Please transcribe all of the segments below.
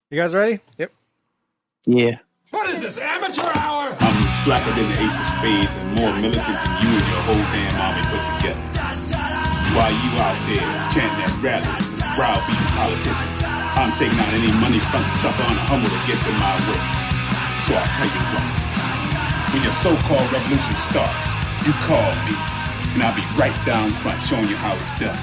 You guys ready? Yep. Yeah. What is this, amateur hour? I'm blacker than the ace of spades and more militant than you and your whole damn army put together. While you out there chanting at rallies with browbeating politicians, I'm taking out any money front sucker on a humble that gets in my way. So I'll tell you what. When your so-called revolution starts, you call me, and I'll be right down front showing you how it's done.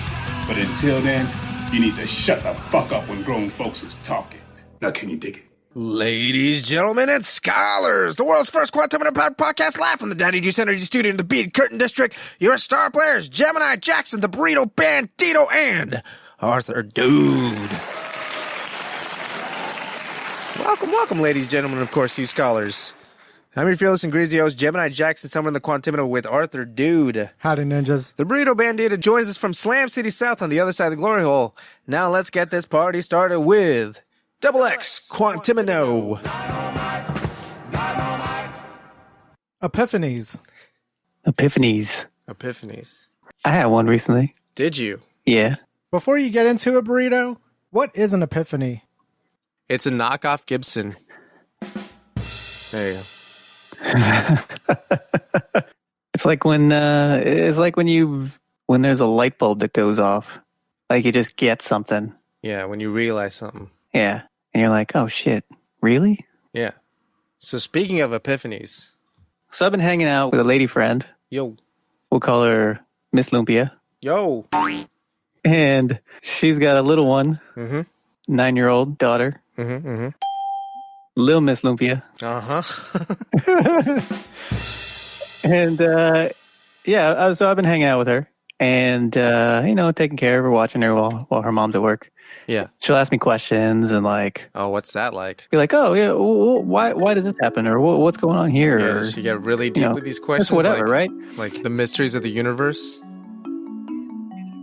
But until then, you need to shut the fuck up when grown folks is talking. Now can you dig it? Ladies, gentlemen, and scholars, the world's first Quantimino podcast live from the Daddy Juice Energy Studio in the Bead Curtain District. Your star players, Gemini, Jackson, the Burrito Bandito, and Arthur Dude. Welcome, ladies, gentlemen, and of course, you scholars. I'm your fearless and greasy host, Gemini Jackson, somewhere in the Quantimino with Arthur Dude. Howdy, ninjas. The Burrito Bandito joins us from Slam City South on the other side of the glory hole. Now let's get this party started with Double X Quantimino. Epiphanies. Epiphanies. I had one recently. Did you? Yeah. Before you get into a burrito, what is an epiphany? It's a knockoff Gibson. There you go. It's like when when there's a light bulb that goes off. Like you just get something. Yeah, when you realize something. Yeah. And you're like, oh shit, really? Yeah. So speaking of epiphanies. So I've been hanging out with a lady friend. Yo. We'll call her Miss Lumpia. Yo. And she's got a little one. Mm-hmm. 9-year-old daughter. Mm-hmm. Mm-hmm. Little Miss Lumpia. Uh-huh. And so I've been hanging out with her and taking care of her, watching her while her mom's at work. Yeah. She'll ask me questions and Oh, what's that like? be like, oh yeah, why does this happen, or what's going on here? Yeah, or, does she get really deep with these questions? Just whatever, right? Like the mysteries of the universe?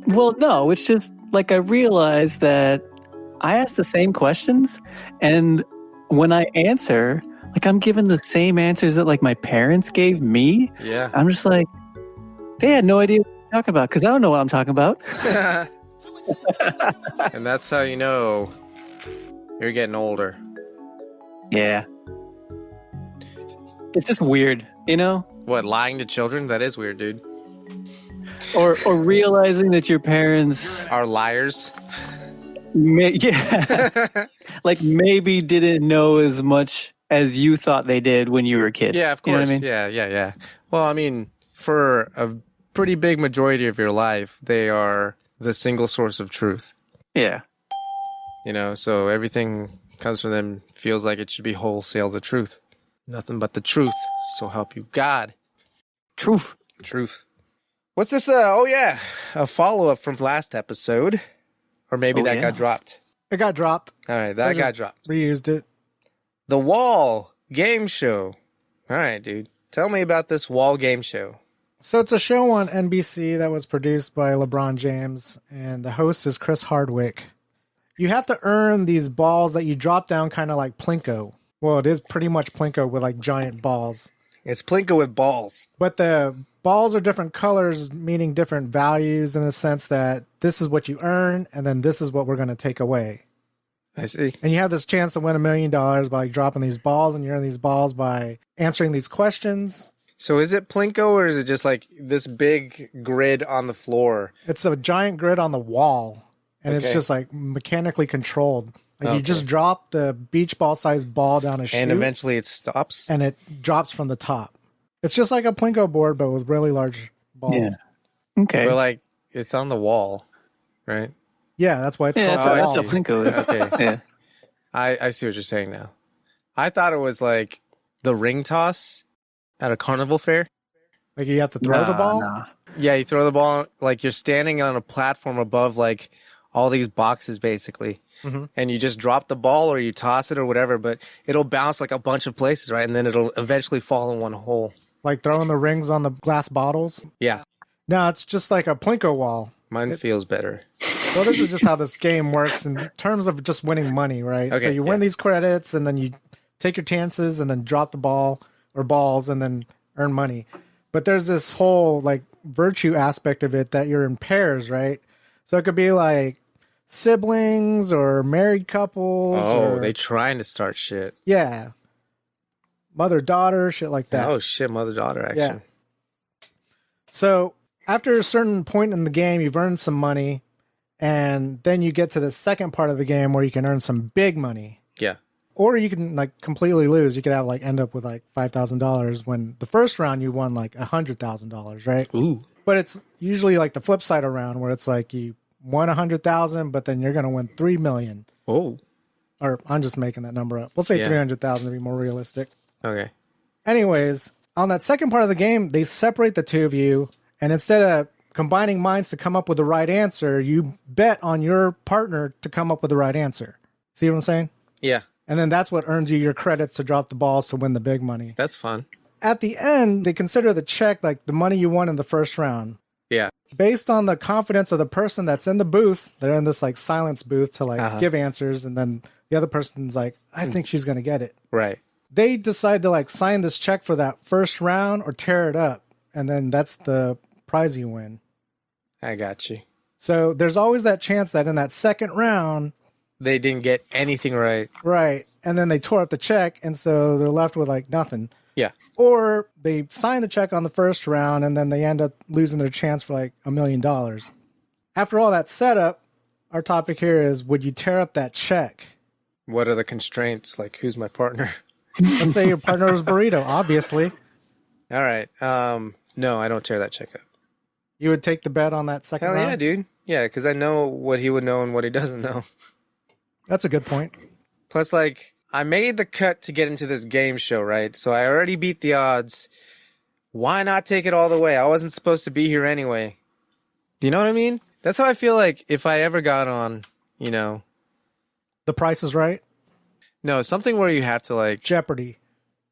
Well, no, it's just like I realized that I ask the same questions, and when I answer, like I'm given the same answers that like my parents gave me. Yeah. I'm just like, they had no idea what I'm talking about because I don't know what I'm talking about. And that's how you know you're getting older. Yeah. It's just weird, you know? What, lying to children? That is weird, dude. Or realizing that your parents Are liars? like maybe didn't know as much as you thought they did when you were a kid. Yeah, of course. You know what I mean? Yeah. Well, I mean, for a pretty big majority of your life, they are the single source of truth. Yeah. You know, so everything comes from them, feels like it should be wholesale the truth. Nothing but the truth. So help you God. Truth. What's this? A follow-up from last episode. Or maybe that got dropped. It got dropped. All right, that got dropped. Reused it. The Wall game show. All right, dude. Tell me about this Wall game show. So it's a show on NBC that was produced by LeBron James, and the host is Chris Hardwick. You have to earn these balls that you drop down kind of like Plinko. Well, it is pretty much Plinko with like giant balls. It's Plinko with balls. But the balls are different colors, meaning different values in the sense that this is what you earn, and then this is what we're going to take away. I see. And you have this chance to win $1 million by like, dropping these balls, and you earn these balls by answering these questions. So is it Plinko, or is it just like this big grid on the floor? It's a giant grid on the wall, and it's just like mechanically controlled. Like you just drop the beach ball sized ball down a chute, and eventually it stops? and it drops from the top. It's just like a Plinko board, but with really large balls. Yeah. Okay. But like, it's on the wall, right? Yeah, that's why it's Yeah, called that's the a wall. Plinko. Okay. Yeah. I see what you're saying now. I thought it was like the ring toss at a carnival fair. Like you have to throw the ball. Nah. Yeah, you throw the ball, like you're standing on a platform above like all these boxes basically. Mhm. And you just drop the ball or you toss it or whatever, but it'll bounce like a bunch of places, right? And then it'll eventually fall in one hole. Like throwing the rings on the glass bottles. Yeah, No, it's just like a Plinko wall. mine feels better. So this is just how this game works in terms of just winning money, right? Okay, So you win yeah. these credits, and then you take your chances, and then drop the ball or balls, and then earn money. But there's this whole like virtue aspect of it that you're in pairs, right? So it could be like siblings or married couples. Oh, or, they trying to start shit. yeah, mother-daughter, shit like that. Oh shit, mother-daughter action. Yeah. So after a certain point in the game, you've earned some money, and then you get to the second part of the game where you can earn some big money. Yeah. Or you can like completely lose. You could have like end up with like $5,000 when the first round you won like $100,000, right? Ooh. But it's usually like the flip side around where it's like you won 100,000, but then you're gonna win 3 million. Oh. Or I'm just making that number up. We'll say 300,000 to be more realistic. Okay. Anyways, on that second part of the game, they separate the two of you, and instead of combining minds to come up with the right answer, you bet on your partner to come up with the right answer. See what I'm saying? Yeah. And then that's what earns you your credits to drop the balls to win the big money. That's fun. At the end, they consider the check like the money you won in the first round. Yeah. Based on the confidence of the person that's in the booth, they're in this like silence booth to like give answers, and then the other person's like, I think she's going to get it. Right. They decide to like sign this check for that first round or tear it up, and then that's the prize you win. I got you. So there's always that chance that in that second round, they didn't get anything right. Right. And then they tore up the check, and so they're left with like nothing. Yeah. Or they sign the check on the first round, and then they end up losing their chance for like $1 million. After all that setup, our topic here is, would you tear up that check? What are the constraints? Like, who's my partner? Let's say your partner was Burrito, obviously. All right. No, I don't tear that check up. You would take the bet on that second Hell round? yeah, dude. Yeah, because I know what he would know and what he doesn't know. That's a good point. Plus, like, I made the cut to get into this game show, right? So I already beat the odds. Why not take it all the way? I wasn't supposed to be here anyway. Do you know what I mean? That's how I feel like if I ever got on, you know. The Price is Right? No, something where you have to, like. Jeopardy.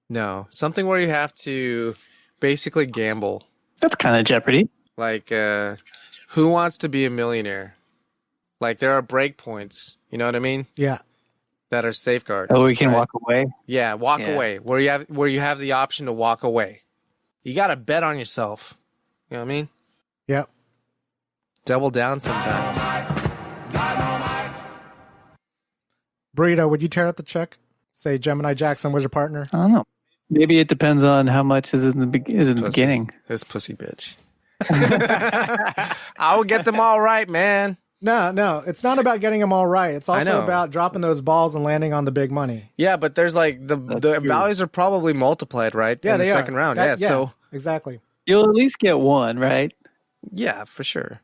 No, something where you have to basically gamble. That's kind of Jeopardy. Like, Who Wants to Be a Millionaire? Like, there are breakpoints. You know what I mean? Yeah. That are safeguards. Oh, we can walk away. Yeah, walk away. Where you have the option to walk away. You got to bet on yourself. You know what I mean? Yep. Double down sometime. Burrito, would you tear up the check? Say Gemini Jackson was your partner? I don't know. Maybe it depends on how much is in the beginning. This pussy bitch. I will get them all right, man. No, it's not about getting them all right. It's also about dropping those balls and landing on the big money. Yeah, but there's like the values are probably multiplied, right? Yeah, in the they second are. round. So exactly. You'll at least get one, right? Yeah, for sure.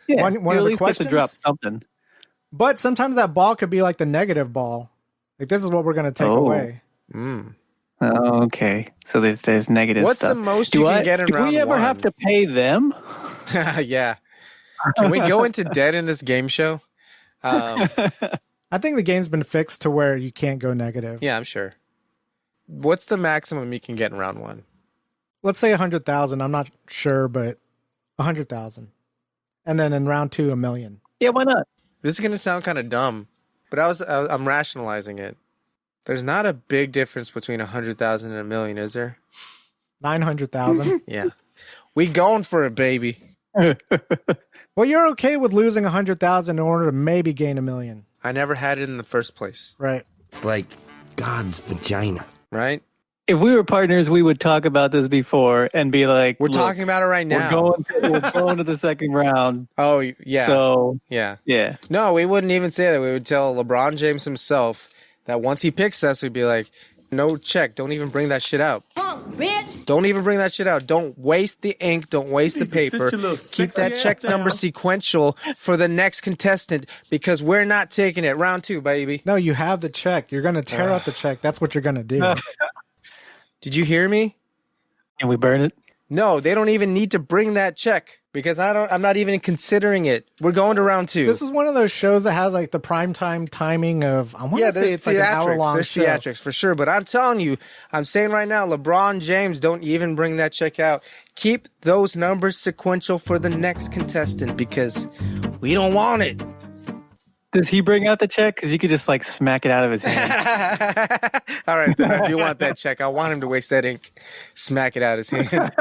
Yeah, One you'll of at the least get questions? to drop something. But sometimes that ball could be like the negative ball. Like, this is what we're going to take away. Mm. Oh, okay. So there's negative What's stuff. the most you can get in round one? Do we ever have to pay them? Yeah. Can we go into debt in this game show? I think the game's been fixed to where you can't go negative. Yeah, I'm sure. What's the maximum you can get in round one? Let's say 100,000. I'm not sure, but 100,000. And then in round two, 1 million. Yeah, why not? This is going to sound kind of dumb, but I'm rationalizing it. There's not a big difference between 100,000 and 1 million, is there? 900,000. Yeah. We going for it, baby. Well, you're okay with losing 100,000 in order to maybe gain 1 million. I never had it in the first place. Right. It's like God's vagina. Right? If we were partners, we would talk about this before and be like, We're "Look, talking about it right now. we're going to the second round." Oh, yeah. So, yeah. yeah. No, we wouldn't even say that. We would tell LeBron James himself that once he picks us, we'd be like, no check. Don't even bring that shit out. Bitch. Don't even bring that shit out. Don't waste the ink. Don't waste the paper. Keep that check number sequential for the next contestant because we're not taking it. Round two, baby. No, you have the check. You're going to tear out the check. That's what you're going to do. Did you hear me? Can we burn it? No, they don't even need to bring that check because I'm not even considering it. We're going to round two. This is one of those shows that has like the primetime timing of, I want to say it's like an hour-long There's show. theatrics for sure, but I'm telling you, I'm saying right now, LeBron James, don't even bring that check out. Keep those numbers sequential for the next contestant because we don't want it. Does he bring out the check? Because you could just like smack it out of his hand. All right, then I do want that check. I want him to waste that ink, smack it out of his hand.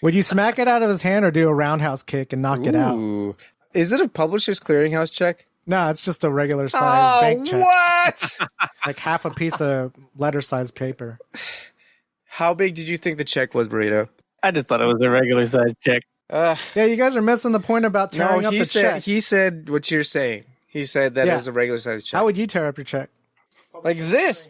Would you smack it out of his hand or do a roundhouse kick and knock it out? Ooh. Is it a publisher's clearinghouse check? No, it's just a regular size bank check. What? Like half a piece of letter size paper. How big did you think the check was, Burrito? I just thought it was a regular size check. Uh, Yeah, you guys are missing the point about tearing up the check. he said what you're saying. He said that it was a regular size check. How would you tear up your check? Like this?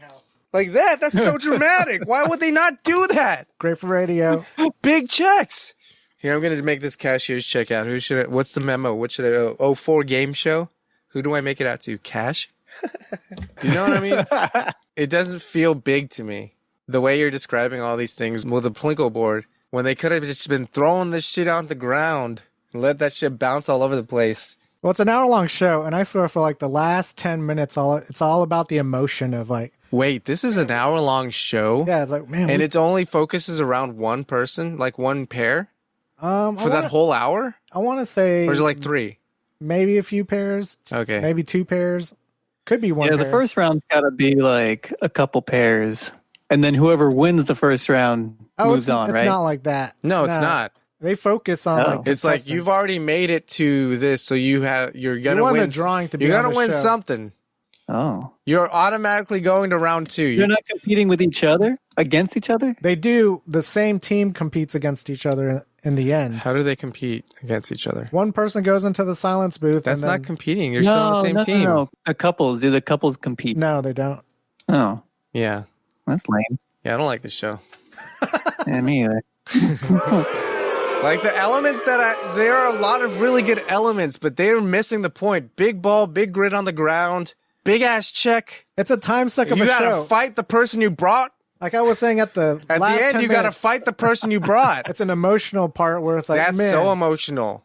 Like that? That's so dramatic. Why would they not do that? Great for radio. Big checks. Here, I'm going to make this cashier's check out. What's the memo? What should I, 04 game show? Who do I make it out to? Cash? Do you know what I mean? It doesn't feel big to me. The way you're describing all these things with the Plinko board, when they could have just been throwing this shit on the ground and let that shit bounce all over the place. Well, it's an hour-long show, and I swear for like the last 10 minutes, it's all about the emotion of like... Wait, this is an hour-long show? Yeah, it's like, man... And it only focuses around one person? Like one pair? For that whole hour? I want to say... Or is it like 3? Maybe a few pairs. Okay. Maybe 2 pairs. Could be 1 pair. Yeah, the first round's got to be like a couple pairs. And then whoever wins the first round moves on, right? It's not like that. No, it's not. They focus on like it's like you've already made it to this, so you're gonna won win. the drawing to be you're on gonna the win show. something. Oh. You're automatically going to round 2. You're not competing with each other? Against each other? They do. The same team competes against each other in the end. How do they compete against each other? One person goes into the silence booth. That's and not competing. You're still on the same team. No. The couples. Do the couples compete? No, they don't. Oh. Yeah. That's lame. Yeah, I don't like this show. Yeah, me either. Like the elements there are a lot of really good elements, but they're missing the point. Big ball, big grid on the ground, big ass check. It's a time suck of You a gotta show. fight the person you brought. Like I was saying at the At last the end, 10 you gotta minutes, fight the person you brought. It's an emotional part where it's like, That's man, so emotional.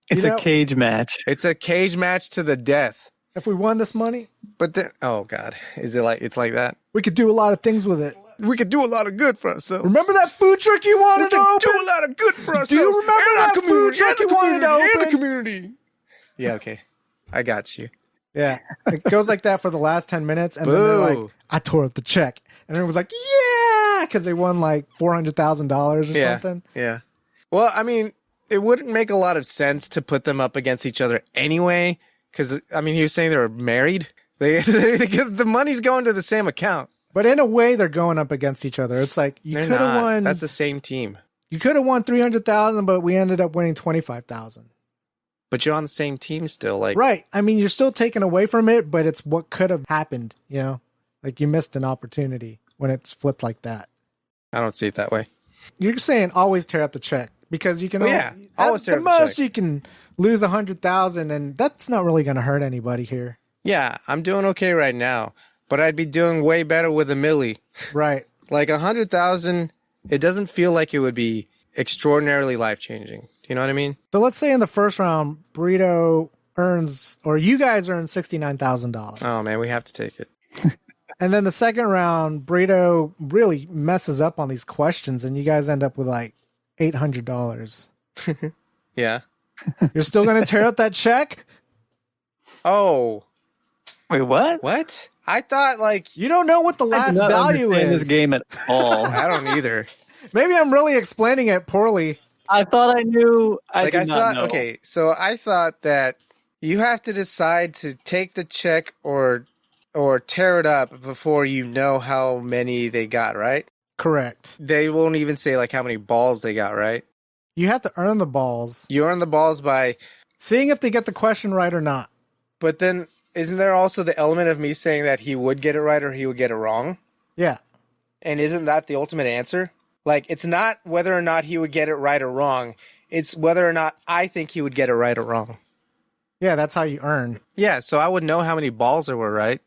It's a cage match. It's a cage match to the death. if we won this money, But then, oh God, is it like it's like that? we could do a lot of things with it. We could do a lot of good for ourselves. Remember that food truck you We wanted to can open? do a lot of good for ourselves. Do you remember and our that food community, truck and you the wanted to community, and the open? community? Yeah, okay, I got you. Yeah, it goes like that for the last 10 minutes, and then they're like, Boo. I tore up the check, and everyone's like, yeah, because they won like $400,000 or Yeah, something. yeah. Well, I mean, it wouldn't make a lot of sense to put them up against each other anyway, because I mean, he was saying they were married. The money's going to the same account. But in a way, they're going up against each other. It's like you They're could have not. won. That's the same team. You could have won 300,000, but we ended up winning 25,000. But you're on the same team still. Like, Right. I mean, you're still taken away from it, but it's what could have happened. You know, like you missed an opportunity when it's flipped like that. I don't see it that way. You're saying always tear up the check because you can. Well, yeah, always tear at the up the most check. you can lose 100,000, and that's not really going to hurt anybody here. Yeah, I'm doing okay right now, but I'd be doing way better with a milli. Right. Like 100,000, it doesn't feel like it would be extraordinarily life-changing. Do you know what I mean? So let's say in the first round, Burrito earns, or you guys earn $69,000. Oh man, we have to take it. And then the second round, Burrito really messes up on these questions, and you guys end up with like $800. Yeah. You're still going to tear up that check? Oh, Wait, what? what? I thought like You don't know what the I last do not value understand is. this game at all. I don't either. Maybe I'm really explaining it poorly. I thought I knew. I Like did I not thought, know. okay, so I thought that you have to decide to take the check or tear it up before you know how many they got, right? Correct. They won't even say like how many balls they got, right? You have to earn the balls, You earn the balls by, seeing if they get the question right or not. but then isn't there also the element of me saying that he would get it right or he would get it wrong? Yeah. And isn't that the ultimate answer? Like, it's not whether or not he would get it right or wrong. It's whether or not I think he would get it right or wrong. Yeah, that's how you earn. Yeah, so I would know how many balls there were, right?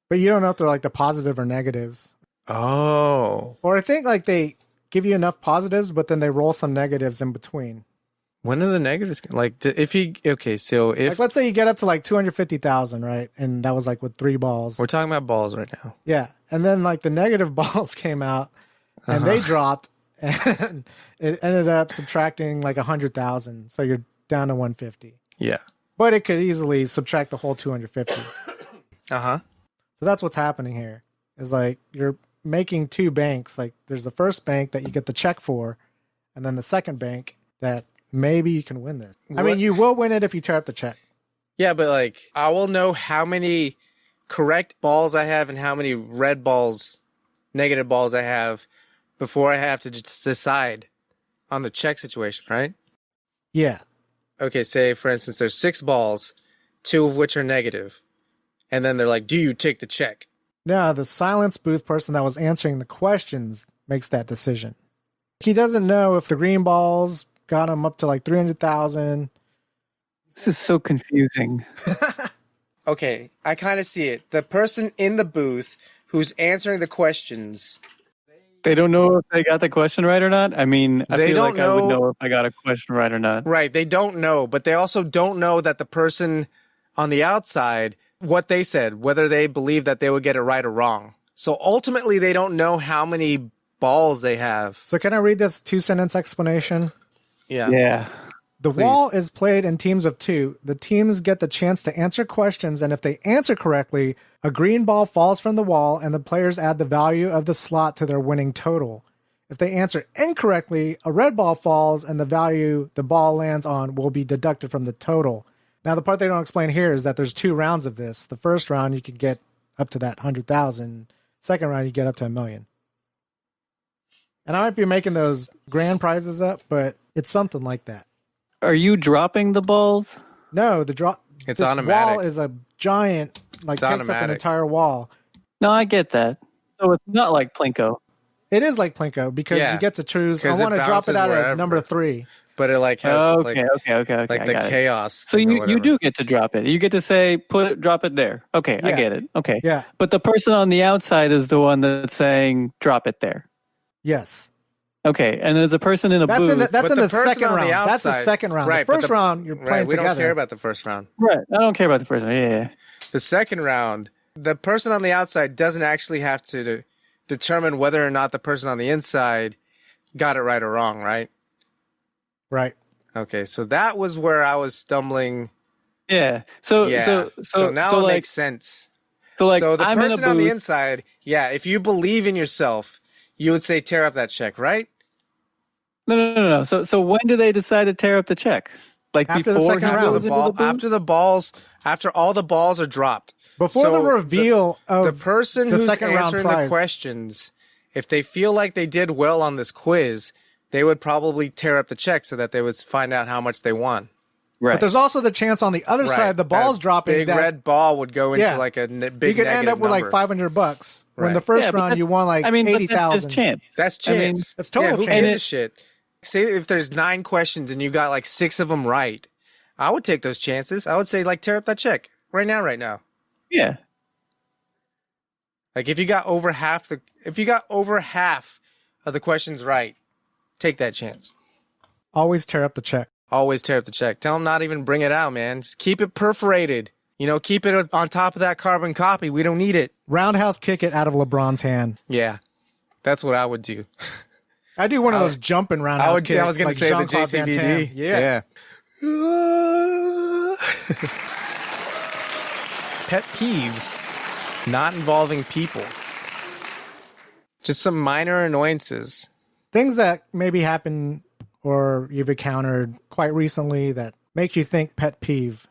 But you don't know if they're like the positive or negatives. Oh. Or I think like they give you enough positives, but then they roll some negatives in between. When are the negatives? Like, if he, okay, so if Like let's say you get up to like 250,000, right? And that was like with 3 balls. we're talking about balls right now. Yeah. And then like the negative balls came out and they dropped and it ended up subtracting like 100,000. So you're down to 150. Yeah. But it could easily subtract the whole 250. Uh-huh. So that's what's happening here. Is like you're making 2 banks. Like there's the first bank that you get the check for, and then the second bank that maybe you can win this. I mean, What? you will win it if you tear up the check. Yeah, but like, I will know how many correct balls I have and how many red balls, negative balls I have before I have to just decide on the check situation, right? Yeah. Okay, say, for instance, there's 6 balls, 2 of which are negative. And then they're like, do you take the check? No, the silence booth person that was answering the questions makes that decision. He doesn't know if the green balls got him up to like 300,000. This is so confusing. Okay, I kind of see it. The person in the booth who's answering the questions. They don't know if they got the question right or not. I mean, I They feel don't like I would know- know if I got a question right or not. Right, they don't know, but they also don't know that the person on the outside, what they said, whether they believe that they would get it right or wrong. So ultimately, they don't know how many balls they have. So can I read this 2-sentence explanation? Yeah. Yeah. The Please. wall is played in teams of 2. The teams get the chance to answer questions, and if they answer correctly, a green ball falls from the wall, and the players add the value of the slot to their winning total. If they answer incorrectly, a red ball falls, and the value the ball lands on will be deducted from the total. Now, the part they don't explain here is that there's 2 rounds of this. The first round, you can get up to that 100,000. Second round, you get up to $1 million. And I might be making those grand prizes up, but it's something like that. Are you dropping the balls? No, the drop. It's this automatic. wall is a giant, like It's takes up an automatic. entire wall. No, I get that. So it's not like Plinko. It is like Plinko because Yeah, you get to choose. I 'cause it want to drop bounces it out wherever. at number 3. But it like has Okay. like I the got it. chaos. So thing or you whatever. do get to drop it. You get to say, drop it there. Okay, I Yeah. get it. Okay. Yeah. But the person on the outside is the one that's saying, drop it there. Yes. Okay, and there's a person in a That's booth. in the, that's But in the the person second on the round. That's the outside- second round. Right, the but first round, you're playing Right, we together. don't care about the first round. Right, I don't care about the person. Yeah. The second round, the person on the outside doesn't actually have to determine whether or not the person on the inside got it right or wrong, right? Right. Okay, so that was where I was stumbling. Yeah. So Yeah. so now so it like makes sense. so like So the I'm in a person on the booth. inside, yeah, if you believe in yourself, you would say tear up that check, right? No. So when do they decide to tear up the check? Like After the before second he round. goes into the booth? After all the balls are dropped. Before So the reveal the of person the who's second round answering prize. the questions, if they feel like they did well on this quiz, they would probably tear up the check so that they would find out how much they won. Right. But there's also the chance on the other side, the ball's That dropping. Big that red ball would go into Yeah. like a big. you could end up with negative like number. $500. When Right. the first Yeah, but round, that's- you won like I mean, but that's 80,000. just chance. That's I mean, chance. that's total yeah, who chance. gives a And shit? Say if there's 9 questions and you got like 6 of them right, I would take those chances. I would say like tear up that check right now. Yeah. Like if you got over half of the questions right, take that chance. Always tear up the check. Always tear up the check. Tell them not even bring it out, man. Just keep it perforated. You know, keep it on top of that carbon copy. We don't need it. Roundhouse kick it out of LeBron's hand. Yeah, that's what I would do. I do one of those jumping roundhouse kicks. I was going like to say the Jean-Claude Van Damme. JCVD. Yeah. Pet peeves not involving people. Just some minor annoyances. Things that maybe happen or you've encountered quite recently that make you think pet peeve.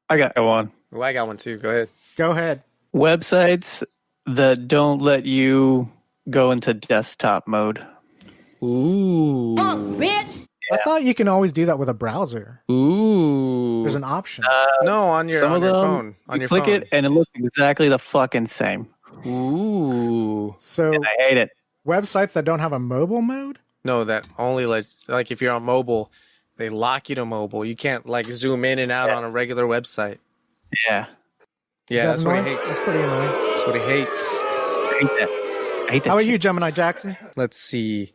I got one. Oh, I got one too. Go ahead. Go ahead. Websites that don't let you go into desktop mode. Ooh. I thought you can always do that with a browser. Ooh. There's an option. No, on your Some of them, phone. On you your click phone. it and it looks exactly the fucking same. Ooh. So I hate it. websites that don't have a mobile mode? No, that only like if you're on mobile, they lock you to mobile. You can't like zoom in and out on a regular website. Yeah. Yeah, Is that's that what he annoying? hates. That's pretty annoying. That's what he hates. I hate that. I hate that How about shit. you, Gemini Jackson? Let's see.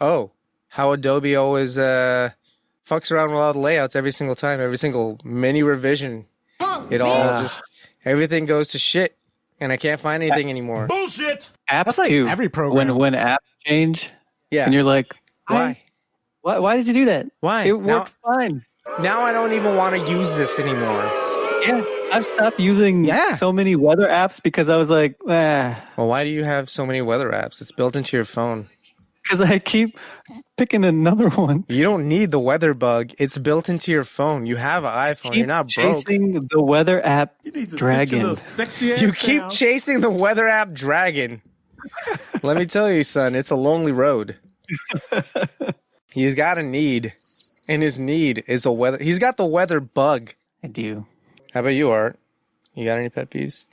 Oh, how Adobe always fucks around with all the layouts every single time, every single mini revision. It all just everything goes to shit, and I can't find anything anymore. Bullshit! Apps That's like too. every program. When apps change Yeah. and you're like, Why? Why did you do that? Why? It worked fine. Now I don't even want to use this anymore. Yeah. I've stopped using so many weather apps because I was like, Well, why do you have so many weather apps? It's built into your phone. Because I keep picking another one. You don't need the weather bug. It's built into your phone. You have an iPhone. You're not broke. Chasing the weather app dragon. You keep chasing the weather app dragon. Let me tell you, son, it's a lonely road. He's got a need, and his need is a weather. He's got the weather bug. I do. How about you, Art? You got any pet peeves?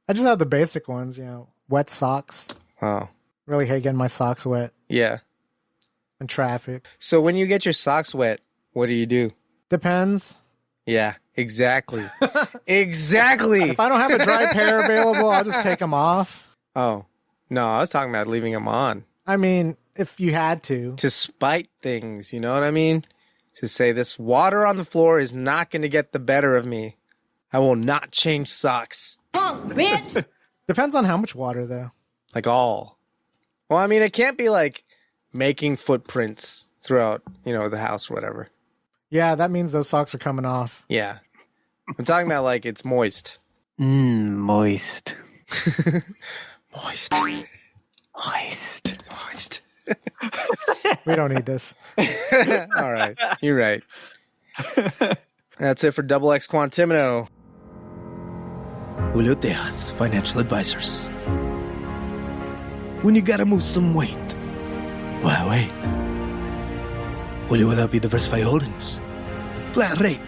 I just have the basic ones, wet socks. Oh. Really hate getting my socks wet. Yeah. And traffic. So when you get your socks wet, what do you do? Depends. Yeah, exactly. Exactly. If I don't have a dry pair available, I'll just take them off. Oh, no, I was talking about leaving them on. I mean, if you had to. To spite things, you know what I mean? To say this water on the floor is not going to get the better of me. I will not change socks. Punk, bitch! Depends on how much water, though. Like all. Well, I mean, it can't be like making footprints throughout, the house or whatever. Yeah, that means those socks are coming off. Yeah. I'm talking about like it's moist. Moist. Moist. Moist. Moist. We don't need this. All right. You're right. That's it for Double X Quantimino. Julio Tejas, financial advisors. When you gotta move some weight, why wait? Julio without be diversified holdings. Flat rate.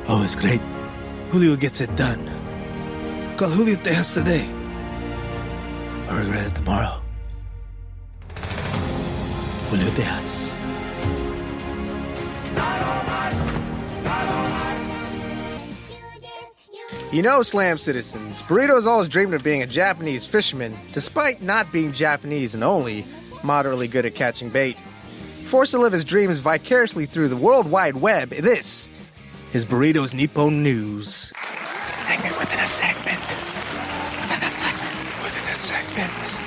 Always great. Julio gets it done. Call Julio Tejas today. Or regret it tomorrow. Julio Tejas. Slam citizens, Burrito's always dreamed of being a Japanese fisherman, despite not being Japanese and only moderately good at catching bait. Forced to live his dreams vicariously through the World Wide Web, this is Burrito's Nippon News. Segment within a segment. Within a segment. Within a segment.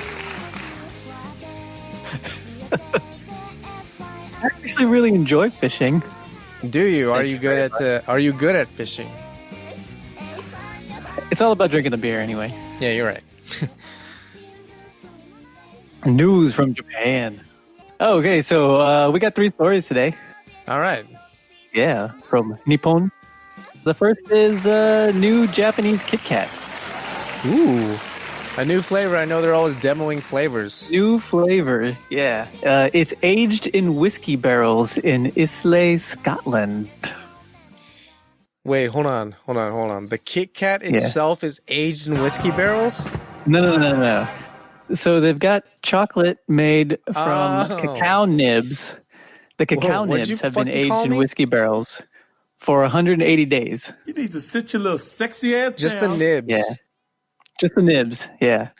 I actually really enjoy fishing. Do you? Are you good at fishing? It's all about drinking the beer anyway. Yeah, you're right. News from Japan. Oh, okay, so we got 3 stories today. All right. Yeah, from Nippon. The first is new Japanese KitKat. Ooh. A new flavor. I know they're always demoing flavors. New flavor, yeah. It's aged in whiskey barrels in Islay, Scotland. Wait, hold on. The KitKat itself is aged in whiskey barrels? No. So they've got chocolate made from cacao nibs. The cacao nibs have been aged in whiskey barrels for 180 days. You need to sit your little sexy ass Just down. the nibs. Yeah. Just the nibs, yeah.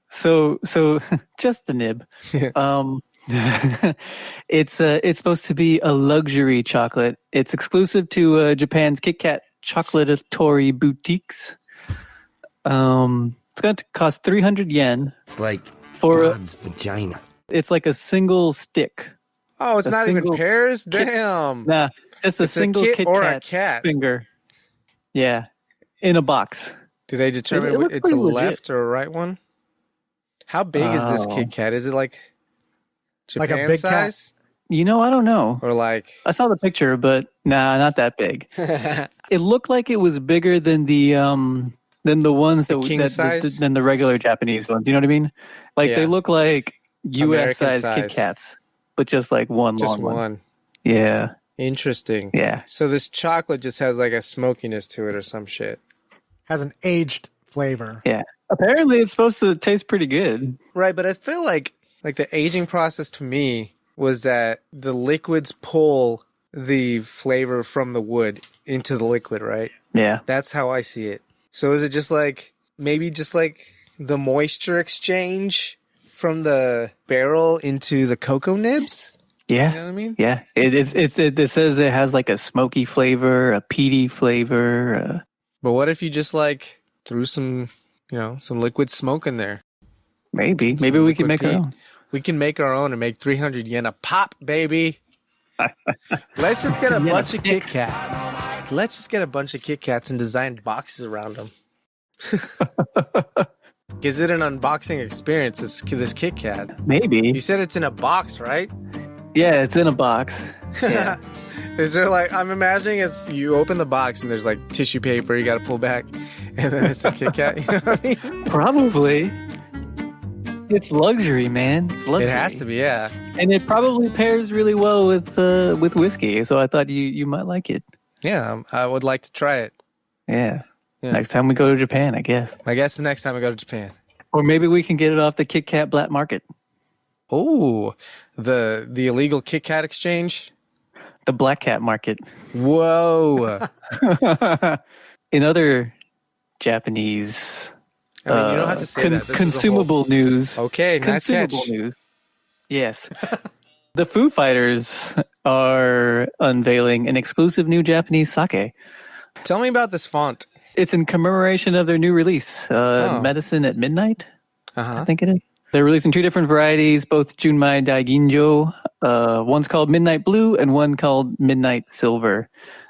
So just the nib. It's supposed to be a luxury chocolate. It's exclusive to Japan's KitKat chocolatory boutiques. It's going to cost 300 yen. It's like for God's vagina. It's like a single stick. Oh, it's not even pears? Damn. Nah, just a single kit or a KitKat cat finger. Yeah, in a box. Do they determine looks it's a pretty legit. left or a right one? How big is this KitKat? Is it like Japan Like a big size? I don't know. Or like... I saw the picture, but nah, not that big. It looked like it was bigger than the ones than the regular Japanese ones. You know what I mean? Like they look like US sized KitKats, but just like one just long one. one. Yeah. Interesting. Yeah. So this chocolate just has like a smokiness to it or some shit. Has an aged flavor. Yeah. Apparently it's supposed to taste pretty good. Right, but I feel like the aging process to me was that the liquids pull the flavor from the wood into the liquid, right? Yeah. That's how I see it. So is it just like maybe just like the moisture exchange from the barrel into the cocoa nibs? Yeah. You know what I mean? Yeah. It says it has like a smoky flavor, a peaty flavor. But what if you just like threw some liquid smoke in there? Maybe we can make our own. We can make our own and make 300 yen a pop, baby. Let's just get a bunch of KitKats. Let's just get a bunch of KitKats and design boxes around them. Is it an unboxing experience, this KitKat? Maybe. You said it's in a box, right? Yeah, it's in a box. Yeah. Is there like, I'm imagining it's you open the box and there's like tissue paper you got to pull back, and then it's a KitKat. You know what I mean? Probably. It's luxury, man. It's luxury. It has to be, yeah. And it probably pairs really well with whiskey. So I thought you might like it. Yeah, I would like to try it. Yeah. Yeah. Next time we go to Japan, I guess. I guess the next time I go to Japan. Or maybe we can get it off the KitKat black market. Oh, the illegal KitKat exchange. The black cat market. Whoa. In other Japanese I mean, you don't have to say that. This consumable news. Okay, nice consumable catch. news. Yes. The Foo Fighters are unveiling an exclusive new Japanese sake. Tell me about this font. It's in commemoration of their new release, Medicine at Midnight, I think it is. They're releasing two different varieties, both Junmai Daiginjo. One's called Midnight Blue and one called Midnight Silver.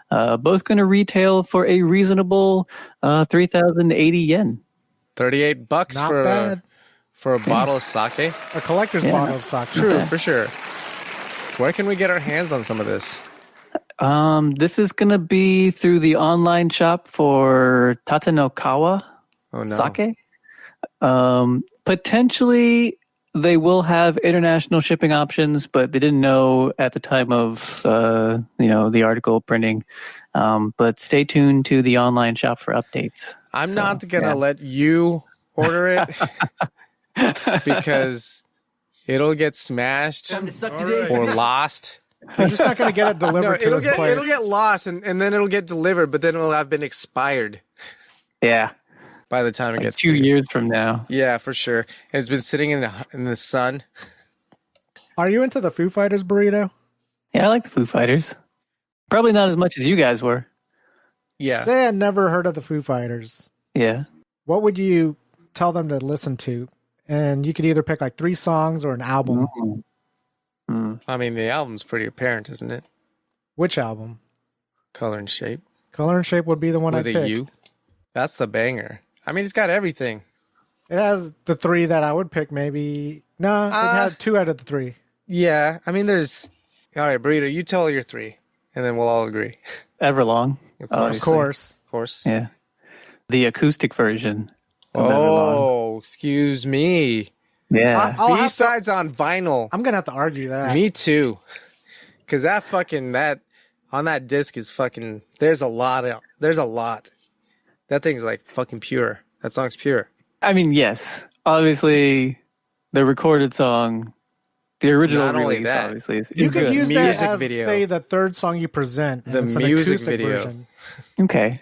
Both going to retail for a reasonable 3,080 yen. $38 Not bad. for a bottle of sake. A collector's bottle of sake. True, for sure. Where can we get our hands on some of this? This is going to be through the online shop for Tatenokawa sake. Potentially, they will have international shipping options, but they didn't know at the time of the article printing. But stay tuned to the online shop for updates. I'm not gonna let you order it because it'll get smashed or lost. You're just not going to get it delivered to his place. It'll get lost and then it'll get delivered, but then it'll have been expired. Yeah. By the time it gets 2 years from now. Yeah, for sure. And it's been sitting in the sun. Are you into the Foo Fighters, Burrito? Yeah, I like the Foo Fighters. Probably not as much as you guys were. Yeah. Say I never heard of the Foo Fighters. Yeah. What would you tell them to listen to? And you could either pick like 3 songs or an album. I mean, the album's pretty apparent, isn't it? Which album? Color and Shape. Color and Shape would be the one I'd With pick. a U. That's the banger. I mean, it's got everything. It has the 3 that I would pick, maybe. No, it had 2 out of the 3. Yeah. I mean, there's... All right, Burrito, you tell your 3, and then we'll all agree. Everlong. Of course. Of course. Yeah. The acoustic version. Of Oh, excuse me. Yeah. B-sides on vinyl. I'm going to have to argue that. Me too. Because that fucking... on that disc is fucking... There's a lot. That thing's like fucking pure. That song's pure. I mean, yes. Obviously, the recorded song, the original Not only release, that, obviously. You could use that music as, video. say, the 3rd song you present. And The it's an music acoustic video. version. Okay.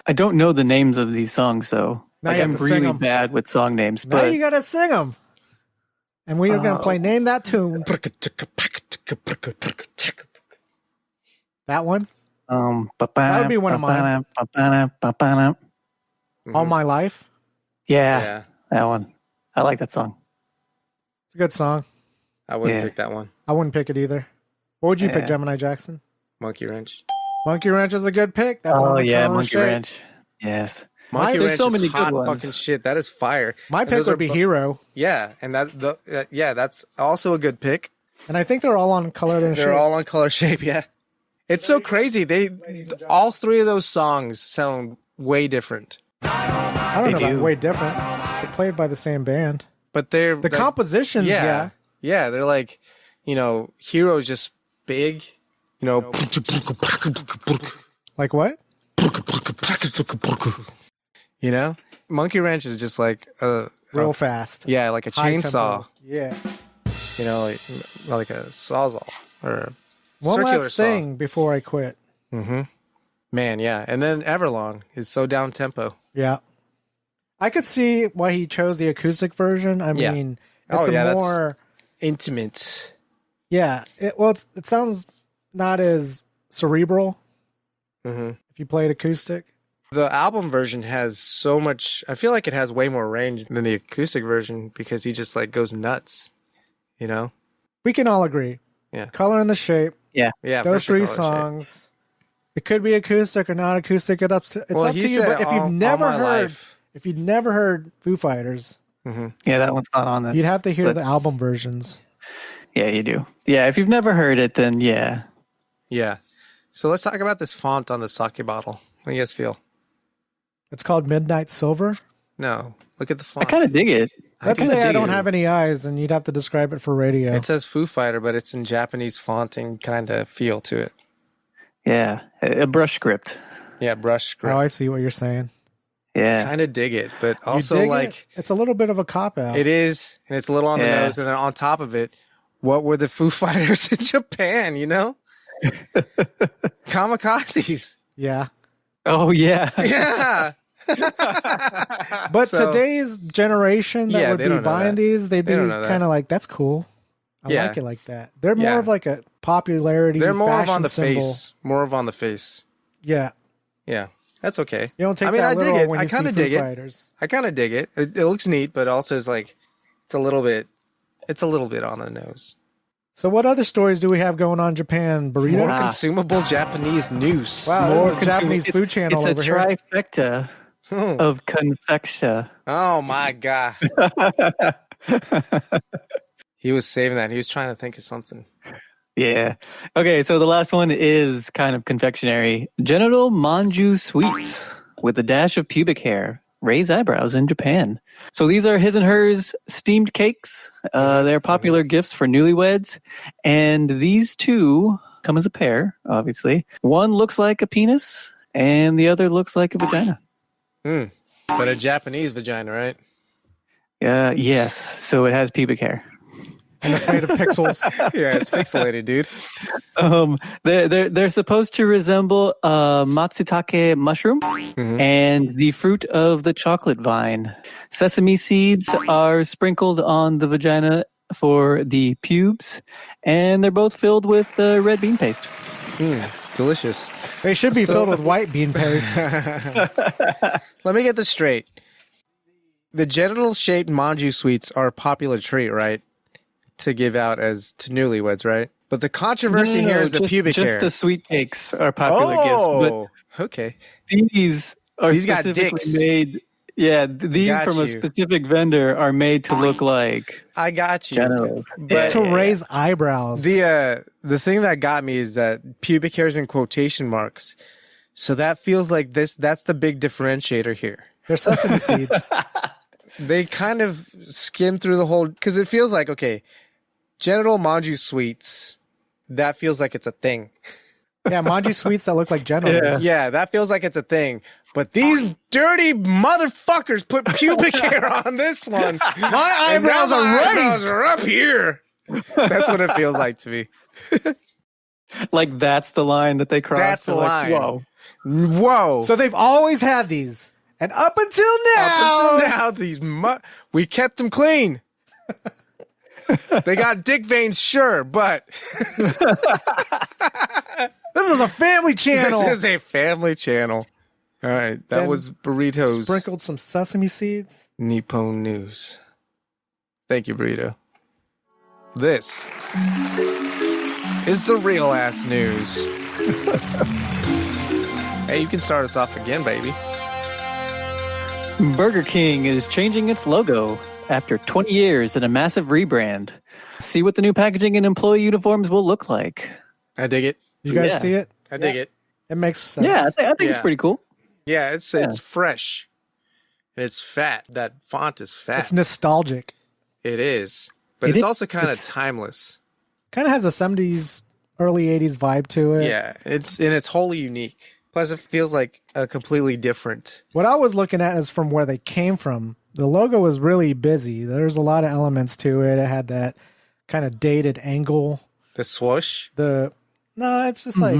I don't know the names of these songs, though. Now Like, you have I'm to sing really 'em. bad with song names. Now But you got to sing them. And we are going to play Name That Tune. That one? that would be one of mine. All My Life. Yeah, that one. I like that song. It's a good song. I wouldn't pick that one. I wouldn't pick it either. What would you pick, Yeah. Gemini Jackson? Monkey Wrench. Monkey Wrench is a good pick. That's on the Color and Monkey Shape. Wrench. Yes. Monkey There's Wrench so is many good hot ones. fucking shit. That is fire. My And pick those would are be bo- Hero. Yeah, and that's also a good pick. And I think they're all on Color and Shape. They're all on Color Shape, yeah. It's so crazy. All 3 of those songs sound way different. I don't know do. about way different. They're played by the same band. But they're... The compositions, yeah. Yeah, they're like, Hero's just big, Like what? Monkey Wrench is just like Real fast. yeah, like a High chainsaw, tempo. Yeah. like a sawzall or a One circular last saw. thing before I quit. Man, yeah. And then Everlong is so down tempo. Yeah. I could see why he chose the acoustic version. I Yeah. mean, Oh, it's yeah, a that's- more... Intimate. Yeah. It sounds not as cerebral if you play it acoustic. The album version has so much. I feel like it has way more range than the acoustic version because he just like goes nuts. We can all agree. Yeah. Color and the Shape. Yeah. Those for sure, 3 Color Shape. songs. It could be acoustic or not acoustic. It's Well, up he to you. said But if you've All never My heard, Life. If you'd never heard Foo Fighters, Yeah, that one's not on it. you'd have to hear But- the album versions. Yeah, you do. Yeah, if you've never heard it, then yeah. Yeah. So let's talk about this font on the sake bottle. What do you guys feel? It's called Midnight Silver. No. Look at the I font. kind of dig it. Let's kinda say I dig don't it. have any eyes, and you'd have to describe it for radio. It says Foo Fighter, but it's in Japanese fonting kind of feel to it. Yeah, a brush script. Yeah, brush script. Oh, I see what you're saying. Yeah. Kind of dig it, but You also dig like it? It's a little bit of a cop out. it is, and it's a little on the Yeah. nose, and then on top of it, what were the Foo Fighters in Japan? You know, kamikazes. Yeah, Oh, yeah. Yeah. but So- today's generation that Yeah, would they be don't know buying that. these, they'd They be don't know that. kind of like, "That's cool. I Yeah. like it like that." They're more Yeah. of like a popularity. They're more of fashion on the symbol. face. More of on the face. Yeah, Yeah, that's okay. you don't take I mean, that I dig literal it. when I you see kind of Foo dig it. Fighters. I kind of dig it. It looks neat, but also is like it's a little bit on the nose. So, what other stories do we have going on in Japan? Burrito. More Ah. consumable Japanese news. Wow, More. there's a Japanese food channel It's a over here. trifecta Hmm. of confection. Oh my god. He was saving that. He was trying to think of something. Yeah. Okay, so the last one is kind of confectionery. Genital manju sweets with a dash of pubic hair. Raise eyebrows in Japan. So these are his and hers steamed cakes. They're popular gifts for newlyweds. And these two come as a pair, obviously. One looks like a penis and the other looks like a vagina. But a Japanese vagina, right? Yes. So it has pubic hair. And it's made of pixels. Yeah, it's pixelated, dude. They're supposed to resemble a matsutake mushroom and the fruit of the chocolate vine. Sesame seeds are sprinkled on the vagina for the pubes, and they're both filled with red bean paste. Delicious. They should be filled with white bean paste. Let me get this straight. The genital-shaped manju sweets are a popular treat, right? To give out as to newlyweds, right? But the controversy here is the pubic hair. Just the sweet cakes are popular gifts, Oh, okay. but these are These got specifically dicks. made. Yeah, these Got from a you. specific vendor are made to look like I got you. genitals. It's to Yeah. raise eyebrows. The thing that got me is that pubic hair is in quotation marks. So that feels like that's the big differentiator here. They're sesame seeds. They kind of skim through the whole, because it feels like, okay, genital manju sweets, that feels like it's a thing. Yeah, manju sweets that look like genitals. Yeah, that feels like it's a thing. But these dirty motherfuckers put pubic hair on this one. My And now eyebrows my are eyebrows raised. are up here. That's what it feels like to me. Like that's the line that they crossed. That's the They're like, line. Whoa. Whoa. So they've always had these. And up until now, Up until now, we kept them clean. They got dick veins, sure, but this is a family channel. this is a family channel. All right, that Then was Burrito's Sprinkled some sesame seeds. Nippon news. Thank you, Burrito. This is the real ass news. Hey, you can start us off again, baby. Burger King is changing its logo after 20 years in a massive rebrand. See what the new packaging and employee uniforms will look like. I dig it. You guys Yeah. see it? I dig it. It makes sense. Yeah, I think it's Yeah. pretty cool. Yeah, it's fresh. It's fat. That font is fat. It's nostalgic. It is. But It it's is- also kind of it's- timeless. Kind of has a 70s, early 80s vibe to it. Yeah, it's wholly unique. Plus, it feels like a completely different. What I was looking at is from where they came from. The logo was really busy. There's a lot of elements to it. It had that kind of dated angle. The swoosh. It's just like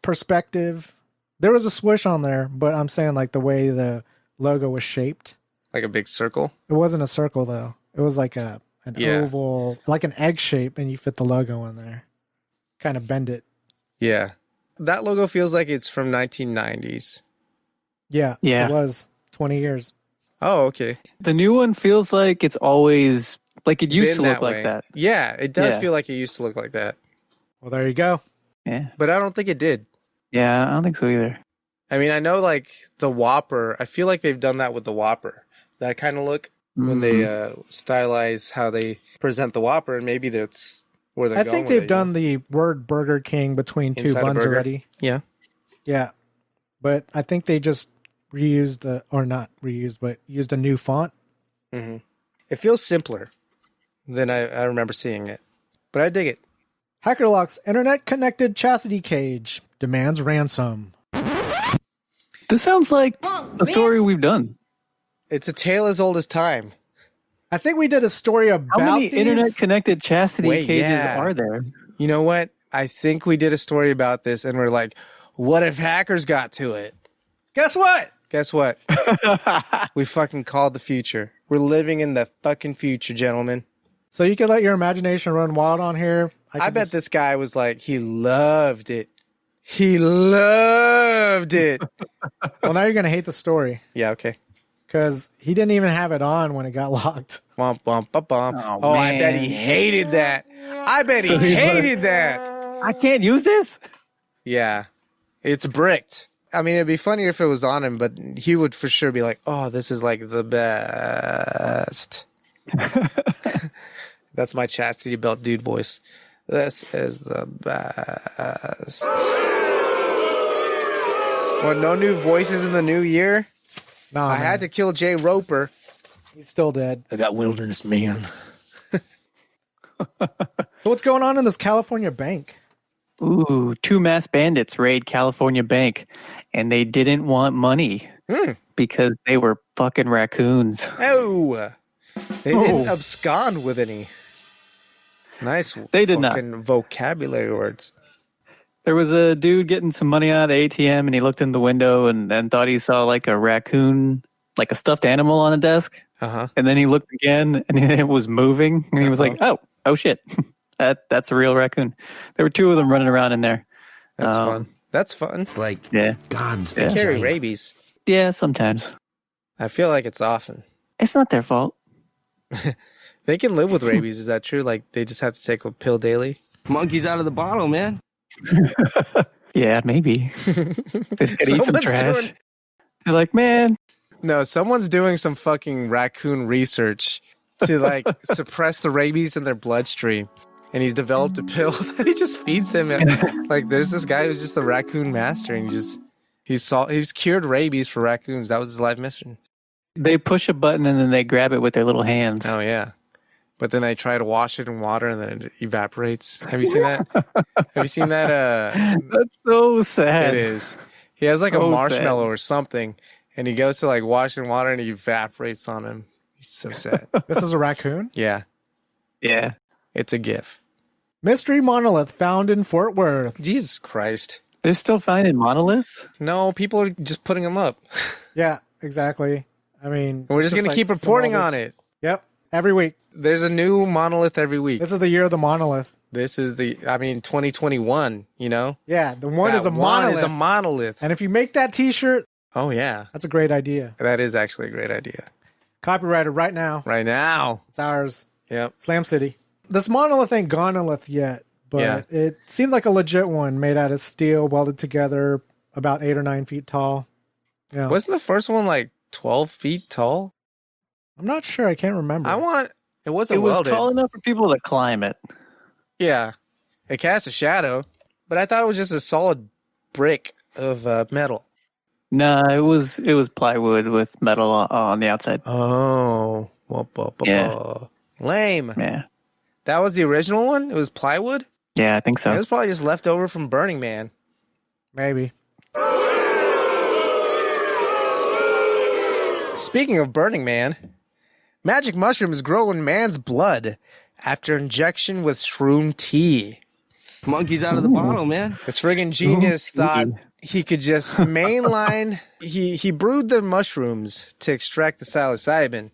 perspective. There was a swoosh on there, but I'm saying like the way the logo was shaped. Like a big circle. It wasn't a circle though. It was like an Yeah. oval, like an egg shape, and you fit the logo in there. Kind of bend it. Yeah. That logo feels like it's from 1990s. Yeah. Yeah. It was 20 years. Oh, okay. The new one feels like it's always like it used Been to look way. like that. Yeah, it does Yeah. feel like it used to look like that. Well, there you go. Yeah. But I don't think it did. Yeah, I don't think so either. I mean, I know like the Whopper. I feel like they've done that with the Whopper. That kind of look when they stylize how they present the Whopper, and maybe that's where they're going. I think they've done the word Burger King between two Inside a buns burger? already. Yeah. Yeah. But I think they just reused used a new font. Mm-hmm. It feels simpler than I remember seeing it, but I dig it. Hackerlock's internet-connected chastity cage demands ransom. This sounds like a story we've done. It's a tale as old as time. I think we did a story about How many these. internet-connected chastity cages yeah. are there? You know what? I think we did a story about this, and we're like, what if hackers got to it? Guess what? Guess what? We fucking called the future. We're living in the fucking future, gentlemen. So you can let your imagination run wild on here. I bet this guy was like, he loved it. He loved it. Well, now you're going to hate the story. Yeah, okay. Because he didn't even have it on when it got locked. Womp, womp, bum, bum. Oh, I bet man. he hated that. I bet he hated that. I can't use this? Yeah. It's bricked. I mean, it'd be funnier if it was on him, but he would for sure be like, oh, this is like the best. That's my chastity belt dude voice. This is the best. What, no new voices in the new year? No, I had to kill Jay Roper. He's still dead. I got Wilderness Man. So what's going on in this California bank? Ooh, 2 masked bandits raid California bank, and they didn't want money because they were fucking raccoons. Oh, they didn't abscond with any. Nice. They did not. Fucking vocabulary words. There was a dude getting some money out of the ATM, and he looked in the window and thought he saw like a raccoon, like a stuffed animal on a desk. Uh-huh. And then he looked again, and it was moving, and he was like, "Oh shit, that's a real raccoon." There were 2 of them running around in there. That's fun. That's fun. It's like Yeah, God's They carry vagina. rabies. yeah. Sometimes I feel like it's often. it's not their fault. They can live with rabies. Is that true? Like they just have to take a pill daily? Monkey's out of the bottle, man. Yeah, maybe. They just gotta eat some Someone's trash. doing- They're like, man, No, someone's doing some fucking raccoon research to like suppress the rabies in their bloodstream. And he's developed a pill that he just feeds them. Like there's this guy who's just a raccoon master, and he's cured rabies for raccoons. That was his life mission. they push a button and then they grab it with their little hands. Oh yeah. But then they try to wash it in water and then it evaporates. Have you seen that? Have you seen that? That's so sad. It is. He has like a So marshmallow sad. or something, and he goes to like wash in water and he evaporates on him. He's so sad. This is a raccoon? Yeah, Yeah. it's a gif. Mystery monolith found in Fort Worth. Jesus Christ. They're still finding monoliths? No, people are just putting them up. Yeah, exactly. I mean, We're just it's going to like keep some reporting others. on it. Yep, every week. There's a new monolith every week. This is the year of the monolith. This is 2021, you know? Yeah, the one is a That one monolith. is a monolith. And if you make that T-shirt, Oh, yeah. that's a great idea. That is actually a great idea. Copyrighted right now. Right now. It's ours. Yep. Slam City. This monolith ain't gonolith yet, but Yeah. it seemed like a legit one made out of steel, welded together, about 8 or 9 feet tall. Yeah, Wasn't the first one like 12 feet tall? I'm not sure. I can't remember. It wasn't It was welded. tall enough for people to climb it. Yeah. It casts a shadow, but I thought it was just a solid brick of metal. No, it was plywood with metal on the outside. Oh. Yeah. Lame. Yeah. That was the original one? It was plywood? Yeah, I think It so. was probably just left over from Burning Man. Maybe. Speaking of Burning Man, magic mushrooms grow in man's blood after injection with shroom tea. Monkey's out of the bottle, man. This friggin' genius thought he could just mainline. He brewed the mushrooms to extract the psilocybin,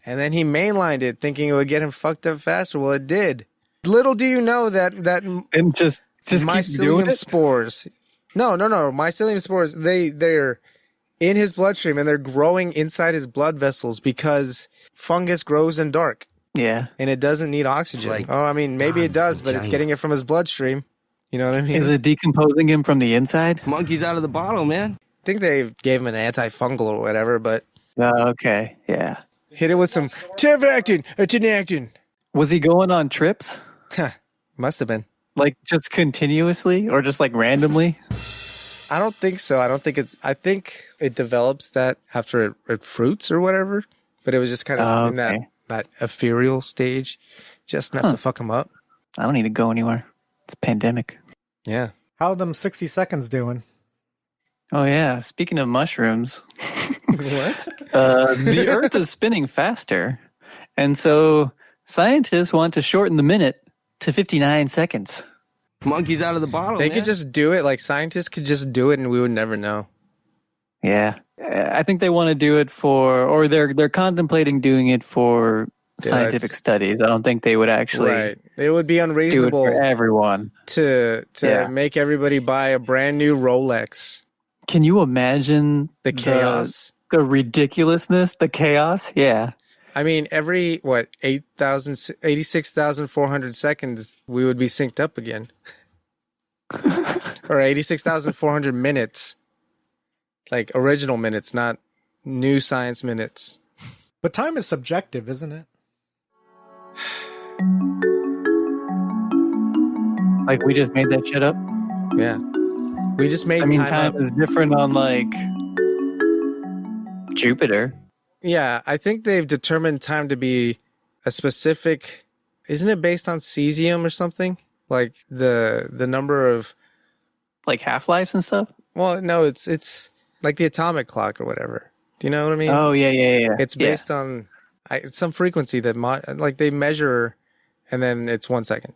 and then he mainlined it, thinking it would get him fucked up faster. Well, it did. Little do you know that And just keep doing mycelium it. spores. No. Mycelium spores. They're in his bloodstream and they're growing inside his blood vessels because fungus grows in dark Yeah. and it doesn't need oxygen. Like Maybe it God's does, but it's vagina. getting it from his bloodstream. You know what I mean? Is it decomposing him from the inside? Monkey's out of the bottle, man. think they gave him an antifungal or whatever, but Okay, yeah. hit it with some Tavactin. Was he going on trips? Must have been. Like just continuously or just like randomly? I don't think so. I think it develops that after it fruits or whatever, but it was just kind of in that ethereal stage, just enough to fuck him up. I don't need to go anywhere. It's a pandemic. Yeah. How are them 60 seconds doing? Oh yeah. Speaking of mushrooms, What? the Earth is spinning faster, and so scientists want to shorten the minute to 59 seconds. Monkey's out of the bottle, They man. could just do it. Like scientists could just do it, and we would never know. Yeah, I think they want to do it or they're contemplating doing it for scientific studies. I don't think they would actually Right. It would be do it unreasonable for everyone. to make everybody buy a brand new Rolex. Can you imagine The chaos. the ridiculousness, the chaos? Yeah. I mean, every 86,400 seconds, we would be synced up again, or 86,400 minutes, like original minutes, not new science minutes. But time is subjective, isn't it? Like we just made that shit up. Yeah, we just made Time up. is different on like Jupiter. Yeah, I think they've determined time to be a specific. Isn't it based on cesium or something? Like the number of. Like half-lives and stuff? Well, no, it's like the atomic clock or whatever. Do you know what I mean? Oh, yeah. It's based on it's some frequency that like they measure, and then it's 1 second,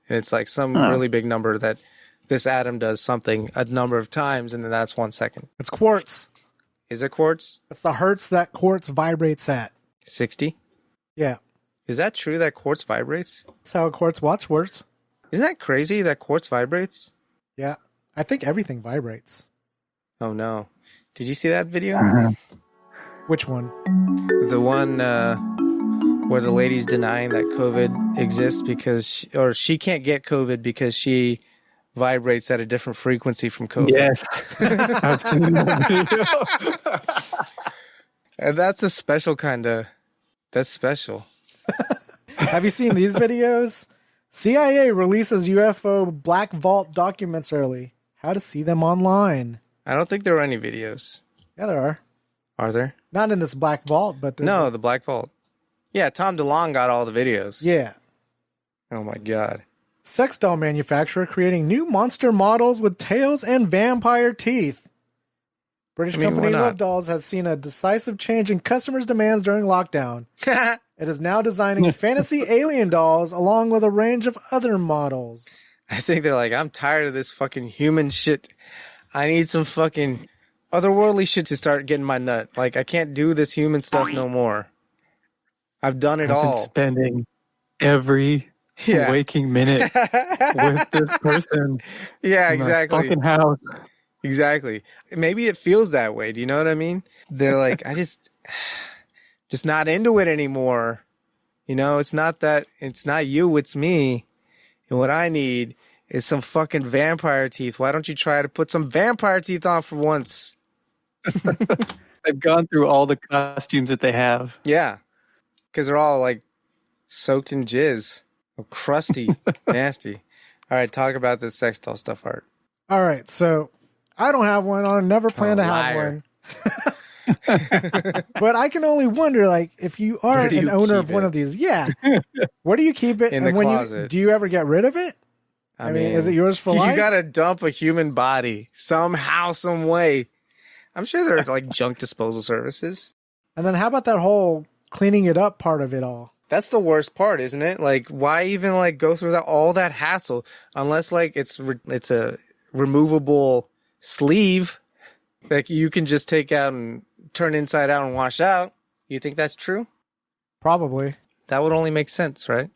and it's like some really big number that this atom does something a number of times, and then that's 1 second. It's quartz. Is it quartz? It's the hertz that quartz vibrates at. 60? Yeah. Is that true that quartz vibrates? That's how a quartz watch works. Isn't that crazy that quartz vibrates? Yeah. I think everything vibrates. Oh no! Did you see that video? Which one? The one where the lady's denying that COVID exists because she can't get COVID because she vibrates at a different frequency from COVID. Yes. I've seen that video. And that's a special kind of. That's special. Have you seen these videos? CIA releases UFO Black Vault documents early. How to see them online. I don't think there are any videos. Yeah, there are. Are there? Not in this Black Vault, but there's No, the Black Vault. Yeah, Tom DeLonge got all the videos. Yeah. Oh my God. Sex doll manufacturer creating new monster models with tails and vampire teeth. British company why not? Love Dolls has seen a decisive change in customers' demands during lockdown. It is now designing fantasy alien dolls along with a range of other models. I think they're like, I'm tired of this fucking human shit. I need some fucking otherworldly shit to start getting my nut. Like, I can't do this human stuff no more. I've done it I've been all. spending every waking minute with this person. Yeah, in my exactly. fucking house. Exactly. Maybe it feels that way. Do you know what I mean? They're like, I just not into it anymore. You know, it's not you, it's me. And what I need is some fucking vampire teeth. Why don't you try to put some vampire teeth on for once? They've gone through all the costumes that they have. Yeah. Because they're all like soaked in jizz. Crusty. Nasty. All right, talk about this sex doll stuff, Art. All right, so I don't have one. I never plan to have liar. one. But I can only wonder, like, if you are Where do an you owner keep of one it? of these, where do you keep it? In and the when closet. do you ever get rid of it? I mean, is it yours for life? You gotta dump a human body somehow, some way. I'm sure there are like junk disposal services. And then how about that whole cleaning it up part of it all? That's the worst part, isn't it? Like, why even like go through all that hassle unless like it's a removable sleeve that you can just take out and turn inside out and wash out. You think that's true? Probably. That would only make sense, right?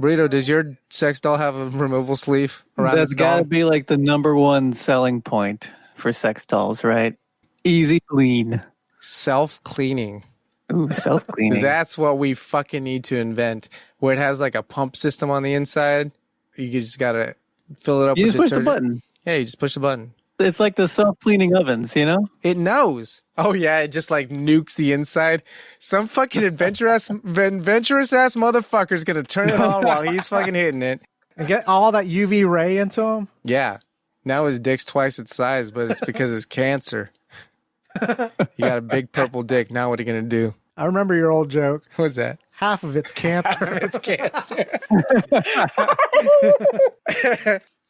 Burrito, does your sex doll have a removable sleeve around That's its got to doll? be like the number one selling point for sex dolls, right? Easy clean. Self-cleaning. Ooh, self-cleaning. That's what we fucking need to invent, where it has like a pump system on the inside. You just gotta fill it up You with just push the detergent. button. Yeah, you just push the button. It's like the self-cleaning ovens, you know? It knows. Oh yeah, it just like nukes the inside. Some fucking adventurous ass motherfucker's gonna turn it on while he's fucking hitting it. And get all that UV ray into him. Yeah. Now his dick's twice its size, but it's because it's cancer. You got a big purple dick. Now what are you gonna do? I remember your old joke. What's that? Half of it's cancer. It's cancer.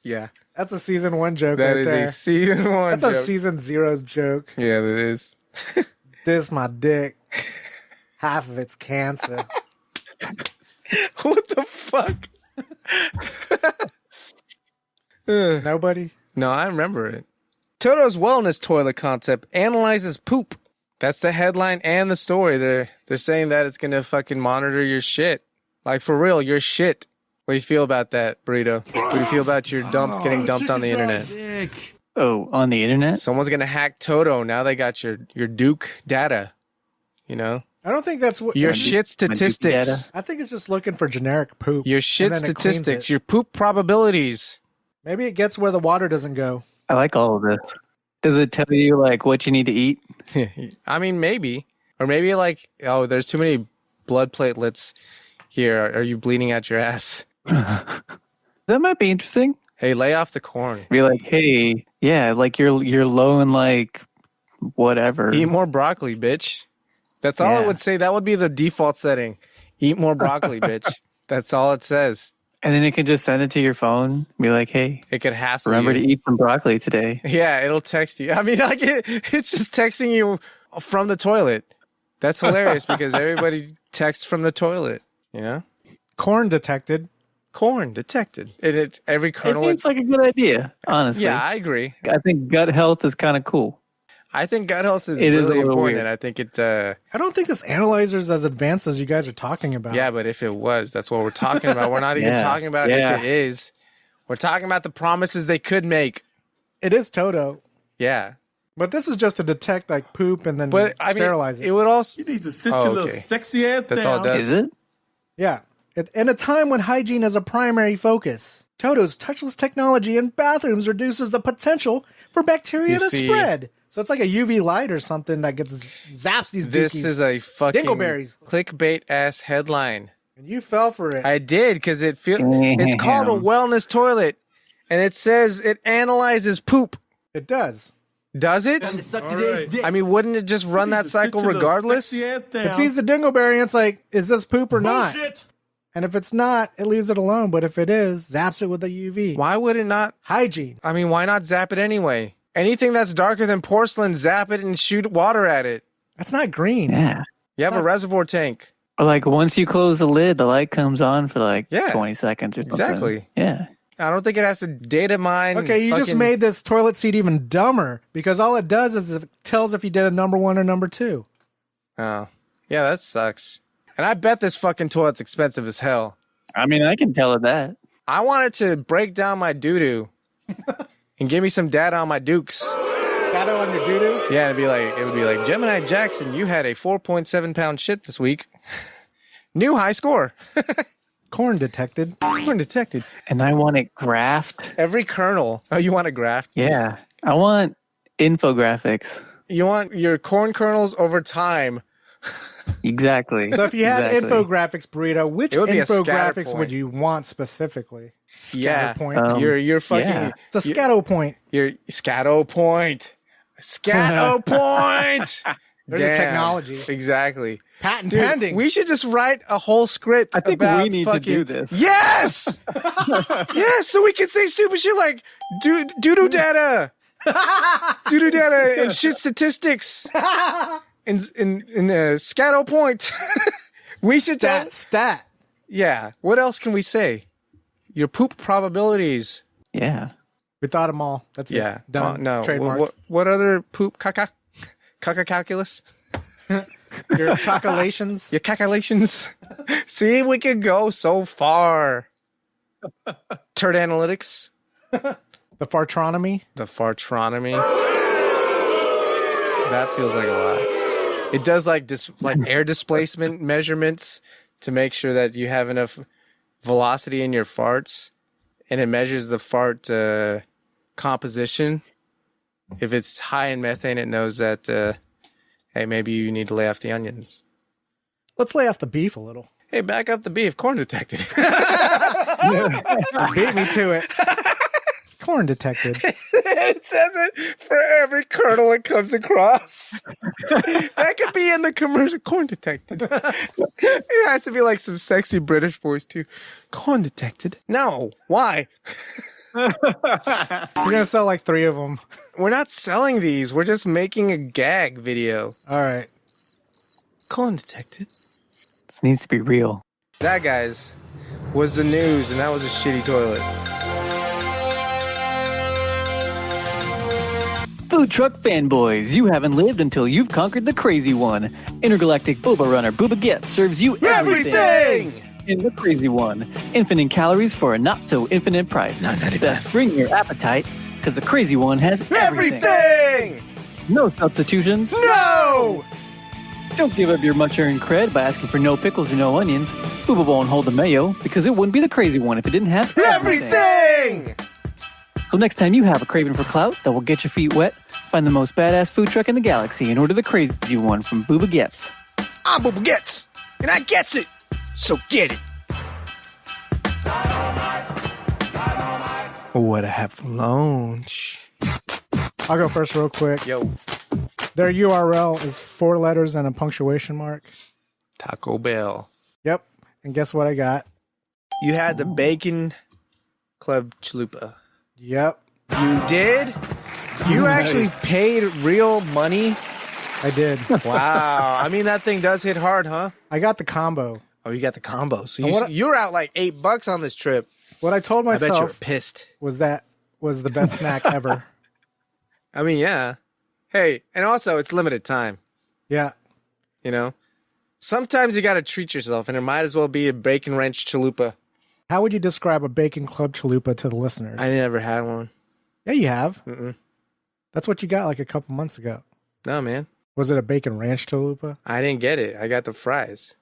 Yeah. That's a season 1 joke. That right is there. a season 1 That's joke. a season 0 joke. Yeah, that is. This my dick. Half of it's cancer. What the fuck? Nobody? No, I remember it. Toto's wellness toilet concept analyzes poop. That's the headline and the story. They're saying that it's gonna fucking monitor your shit. Like for real, your shit. What do you feel about that, Burrito? What do you feel about your dumps getting dumped on the internet? Oh, on the internet? Someone's gonna hack Toto. Now they got your Duke data. You know? I don't think that's what Your I just- shit statistics. I think it's just looking for generic poop. Your and shit then it cleans statistics. it. Your poop probabilities. Maybe it gets where the water doesn't go. I like all of this. Does it tell you like what you need to eat? I mean, maybe. Or maybe like, oh, there's too many blood platelets here. Are you bleeding out your ass? That might be interesting. Hey, lay off the corn. Be like, hey, yeah, like you're low in like whatever. Eat more broccoli, bitch. That's all it Yeah. would say. That would be the default setting. Eat more broccoli, bitch. That's all it says. And then it can just send it to your phone. Be like, hey, It could hassle remember you. to eat some broccoli today. Yeah, it'll text you. I mean, like it's just texting you from the toilet. That's hilarious because everybody texts from the toilet. You know, Corn detected. corn detected. It's every It kernel. seems like a good idea, honestly. Yeah, I agree. I think gut health is kind of cool. I think gut health is It is a really little important. weird. And I think it. I don't think this analyzer is as advanced as you guys are talking about. Yeah, but if it was, that's what we're talking about. We're not even Yeah, talking about yeah. if it is. We're talking about the promises they could make. It is Toto. Yeah. But this is just to detect like poop and then But I mean, sterilize it would also. You need to sit Oh, your little okay. sexy ass That's down. all it does. Is it? Yeah. In a time when hygiene is a primary focus, Toto's touchless technology in bathrooms reduces the potential for bacteria You to see- spread. So it's like a UV light or something that gets zaps these This dookies. is a fucking Dingleberries. clickbait ass headline. And you fell for it. I did because it's called a wellness toilet, and it says it analyzes poop. It does. Does it? All right. I mean, wouldn't it just run You that need to sit cycle your little regardless? sexy ass down. It sees the dingleberry and it's like, is this poop or not? Bullshit. And if it's not, it leaves it alone. But if it is, zaps it with a UV. Why would it not? Hygiene. I mean, why not zap it anyway? Anything that's darker than porcelain, zap it and shoot water at it. That's not green. Yeah. You have a reservoir tank. Or like once you close the lid, the light comes on for like Yeah. 20 seconds or something. Exactly. Yeah. I don't think it has to data mine. Okay, you just fucking- made this toilet seat even dumber because all it does is it tells if you did a number 1 or number 2. Oh, yeah, that sucks. And I bet this fucking toilet's expensive as hell. I mean, I can tell it that. I want it to break down my doo-doo and give me some data on my dukes. Data on your doo-doo? Yeah, it would be like, Gemini Jackson, you had a 4.7 pound shit this week. New high score. Corn detected. Corn detected. And I want it graphed. Every kernel. Oh, you want a graph? Yeah. I want infographics. You want your corn kernels over time. Exactly. So if you had Exactly. infographics, Burrito, which It would be a scatter infographics point. would you want specifically? Yeah. Scatter point. You're fucking. yeah. It's a scato point. Your scato point. Scato point. There's your technology. Exactly. Patent Dude, pending. we should just write a whole script. I think about we need to do this. Yes, yes. So we can say stupid shit like doo-doo data, doo-doo data, and shit statistics, in scato point. We should stat. Yeah. What else can we say? Your poop probabilities. Yeah. We thought them all. That's Yeah. it. Done. No. Trademark. What other poop? Caca calculus. Your calculations. Your calculations. See, we could go so far. Turd analytics. The fartronomy. The fartronomy. That feels like a lot. It does like air displacement measurements to make sure that you have enough velocity in your farts, and it measures the fart composition. If it's high in methane, it knows that, hey, maybe you need to lay off the onions. Let's lay off the beef a little. Hey, back up the beef. Corn detected. Beat me to it. Corn detected. It says it for every kernel it comes across. That could be in the commercial. Corn detected. It has to be like some sexy British voice too. Corn detected. No. Why? You're going to sell like 3 of them. We're not selling these. We're just making a gag video. All right. Corn detected. This needs to be real. That, guys, was the news, and that was a shitty toilet. Food truck fanboys, you haven't lived until you've conquered the crazy one. Intergalactic Boba Runner Booba Get serves you everything in the crazy one. Infinite calories for a not-so-infinite price. Thus, bring your appetite, because the crazy one has everything. No substitutions. No! Don't give up your much-earned cred by asking for no pickles or no onions. Booba won't hold the mayo, because it wouldn't be the crazy one if it didn't have everything. So next time you have a craving for clout that will get your feet wet, find the most badass food truck in the galaxy and order the crazy one from Booba Gets. I'm Booba Gets, and I gets it, so get it. What I have for lunch. I'll go first real quick. Yo, Their URL is 4 letters and a punctuation mark. Taco Bell. Yep. And guess what I got? You had the Bacon Club Chalupa. Yep. You did? You actually paid real money? I did. Wow. I mean, that thing does hit hard, huh? I got the combo. Oh, you got the combo. So And you're out like $8 on this trip. What I told I bet you were myself pissed. was that was the best snack ever. I mean, yeah. Hey, and also it's limited time, Yeah. you know? Sometimes you got to treat yourself, and it might as well be a bacon ranch chalupa. How would you describe a bacon club chalupa to the listeners? I never had one. Yeah, you have. Mm-mm. That's what you got like a couple months ago. No, man. Was it a bacon ranch chalupa? I didn't get it. I got the fries.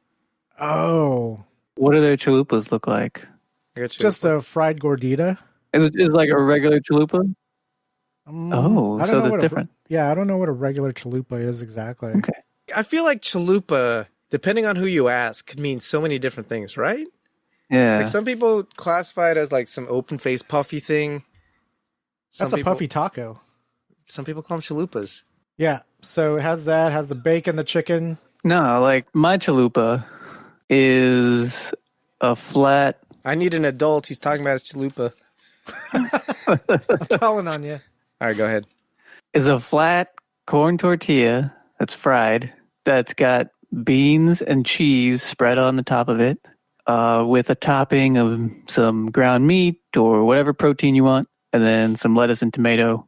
Oh. What do their chalupas look like? I got Just a fried gordita. Is it like a regular chalupa? I Oh, don't so know that's what different. Yeah, I don't know what a regular chalupa is exactly. Okay. I feel like chalupa, depending on who you ask, could mean so many different things, right? Yeah. Like some people classify it as like some open-faced puffy thing. That's a puffy taco. Some people call them chalupas. Yeah. So it has that, has the bacon, the chicken. No, like my chalupa is a flat. I need an adult. He's talking about his chalupa. I'm telling on you. All right, go ahead. Is a flat corn tortilla that's fried, that's got beans and cheese spread on the top of it, with a topping of some ground meat or whatever protein you want, and then some lettuce and tomato,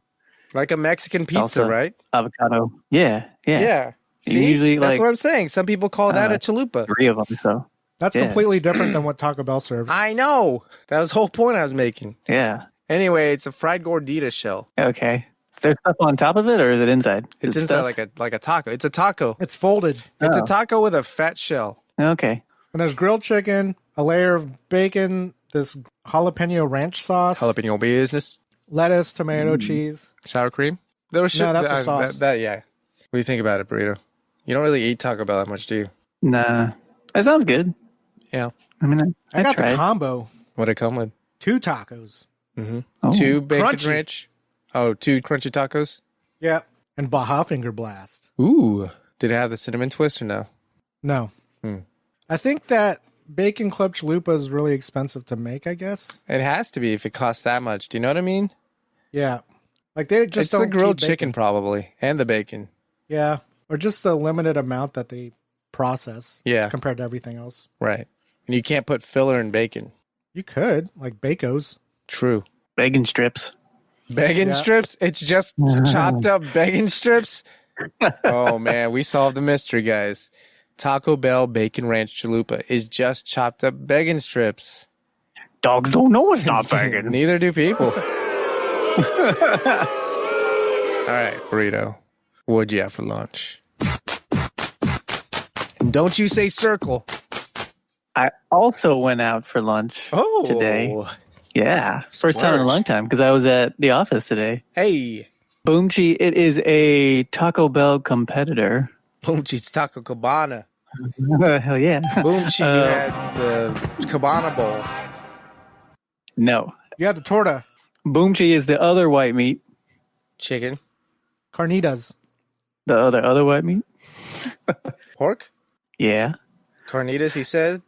Like a Mexican pizza, salsa, right? avocado. Yeah. Yeah. See, Usually, that's like, what I'm saying. Some people call that a chalupa. 3 of them. So That's Yeah. completely different than what Taco Bell serves. I know. That was the whole point I was making. yeah. Anyway, it's a fried gordita shell. Okay. Is there stuff on top of it, or is it inside? It's Is it inside stuff? like a taco. It's a taco. It's folded. It's a Oh. taco with a fat shell. Okay. And there's grilled chicken, a layer of bacon, this jalapeno ranch sauce, Jalapeno business. lettuce, tomato, cheese. Sour cream. There was No, that's a sauce. Yeah. What do you think about it, Burrito? You don't really eat Taco Bell that much, do you? Nah. That sounds good. Yeah. I mean, I got tried. the combo. What'd it come with? 2 tacos. Mm-hmm. Oh. 2 bacon Crunchy. ranch. Oh, 2 crunchy tacos? Yep. And Baja Finger Blast. Ooh. Did it have the cinnamon twist or no? No. Hmm. I think that Bacon Club Chalupa is really expensive to make, I guess. It has to be if it costs that much. Do you know what I mean? Yeah. Like they just It's don't the grilled keep chicken bacon. probably. And the bacon. Yeah. Or just the limited amount that they process Yeah. compared to everything else. Right. And you can't put filler in bacon. You could, like Bacos. True. Bacon strips. Bacon Yeah. strips? It's just chopped up bacon strips? Oh, man. We solved the mystery, guys. Taco Bell Bacon Ranch Chalupa is just chopped up bacon strips. Dogs don't know it's not bacon. Neither do people. All right, Burrito. What'd you have for lunch? And don't you say circle. I also went out for lunch Oh. today. Yeah. First time in a Splurge. long time because I was at the office today. Hey. Boomchi, it is a Taco Bell competitor. Boomchi, it's Taco Cabana. Hell yeah. Boomchi, you had the Cabana Bowl. No. You had the torta. Boomchi is the other white meat. Chicken. Carnitas. The other white meat? Pork? Yeah. Carnitas, he said?